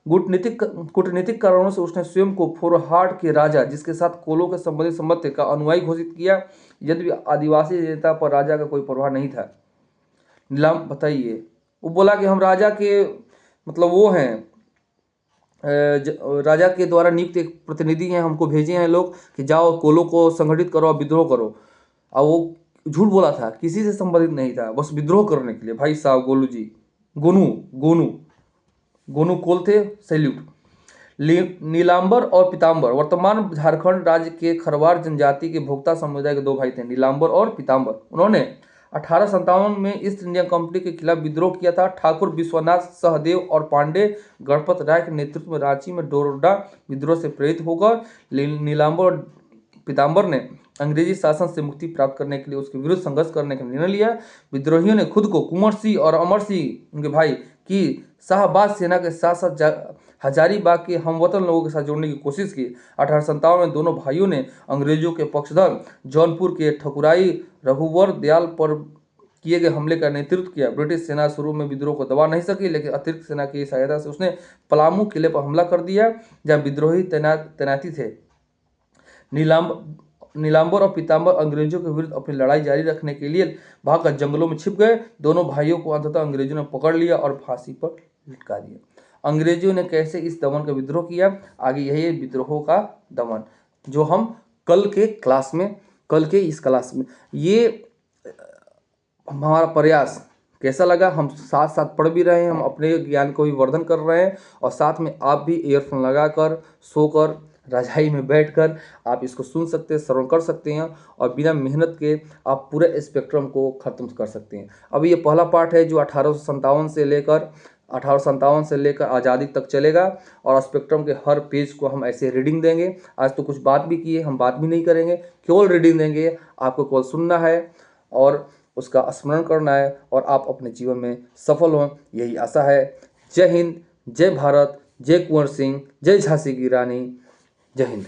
कूटनीतिक कारणों से उसने स्वयं को फोरहाट के राजा, जिसके साथ कोलों के संबंधित संबंध का अनुयायी घोषित किया, यद्यपि आदिवासी नेता पर राजा का कोई प्रभाव नहीं था। नीलाम बताइए, वो बोला कि हम राजा के मतलब वो हैं, राजा के द्वारा नियुक्त एक प्रतिनिधि हैं, हमको भेजे हैं लोग कि जाओ कोलों को संगठित करो और विद्रोह करो। और वो झूठ बोला था, किसी से संबंधित नहीं था, बस विद्रोह करने के लिए। भाई साहब गोलू जी, गोनू कोल थे, सैल्यूट। नीलांबर और पीताम्बर वर्तमान झारखंड राज्य के खरवार जनजाति के भोक्ता समुदाय के 2 भाई थे, नीलांबर और पीताम्बर। उन्होंने 1857 में ईस्ट इंडिया कंपनी के खिलाफ विद्रोह किया था। ठाकुर विश्वनाथ सहदेव और पांडे गणपत राय के नेतृत्व में रांची में डोरडा विद्रोह से प्रेरित होकर नीलांबर और पीताम्बर ने अंग्रेजी शासन से मुक्ति प्राप्त करने के लिए उसके विरुद्ध संघर्ष करने का निर्णय लिया। विद्रोहियों ने खुद को कुंवर सिंह और अमर सिंह उनके भाई की शाहबाज सेना के साथ साथ हजारीबाग के हमवतन लोगों के साथ जोड़ने की कोशिश की। 1857 में दोनों भाइयों ने अंग्रेजों के पक्षधर जौनपुर के ठकुराई रघुवर दयाल पर किए गए हमले का नेतृत्व किया। ब्रिटिश सेना शुरू में विद्रोह को दबा नहीं सकी, लेकिन अतिरिक्त सेना की सहायता से उसने पलामू किले पर हमला कर दिया, जहां विद्रोही तैनाती थे। नीलांबर और पीताम्बर अंग्रेजों के विरुद्ध अपनी लड़ाई जारी रखने के लिए भागकर जंगलों में छिप गए। दोनों भाइयों को अंततः अंग्रेजों ने पकड़ लिया और फांसी पर लटका दिया। अंग्रेजों ने कैसे इस दमन का विद्रोह किया, आगे यही है विद्रोहों का दमन, जो हम कल के इस क्लास में ये हमारा प्रयास कैसा लगा। हम साथ साथ पढ़ भी रहे हैं, हम अपने ज्ञान को भी वर्धन कर रहे हैं, और साथ में आप भी ईयरफोन लगाकर सोकर रजाई में बैठकर आप इसको सुन सकते हैं, श्रवण कर सकते हैं, और बिना मेहनत के आप पूरे स्पेक्ट्रम को खत्म कर सकते हैं। अभी ये पहला पार्ट है जो 1857 से लेकर आज़ादी तक चलेगा, और स्पेक्ट्रम के हर पेज को हम ऐसे रीडिंग देंगे। आज तो कुछ बात भी किए, हम बात भी नहीं करेंगे, केवल रीडिंग देंगे। आपको केवल सुनना है और उसका स्मरण करना है, और आप अपने जीवन में सफल हों, यही आशा है। जय हिंद, जय भारत, जय कुंवर सिंह, जय झांसी की रानी, जय हिंद।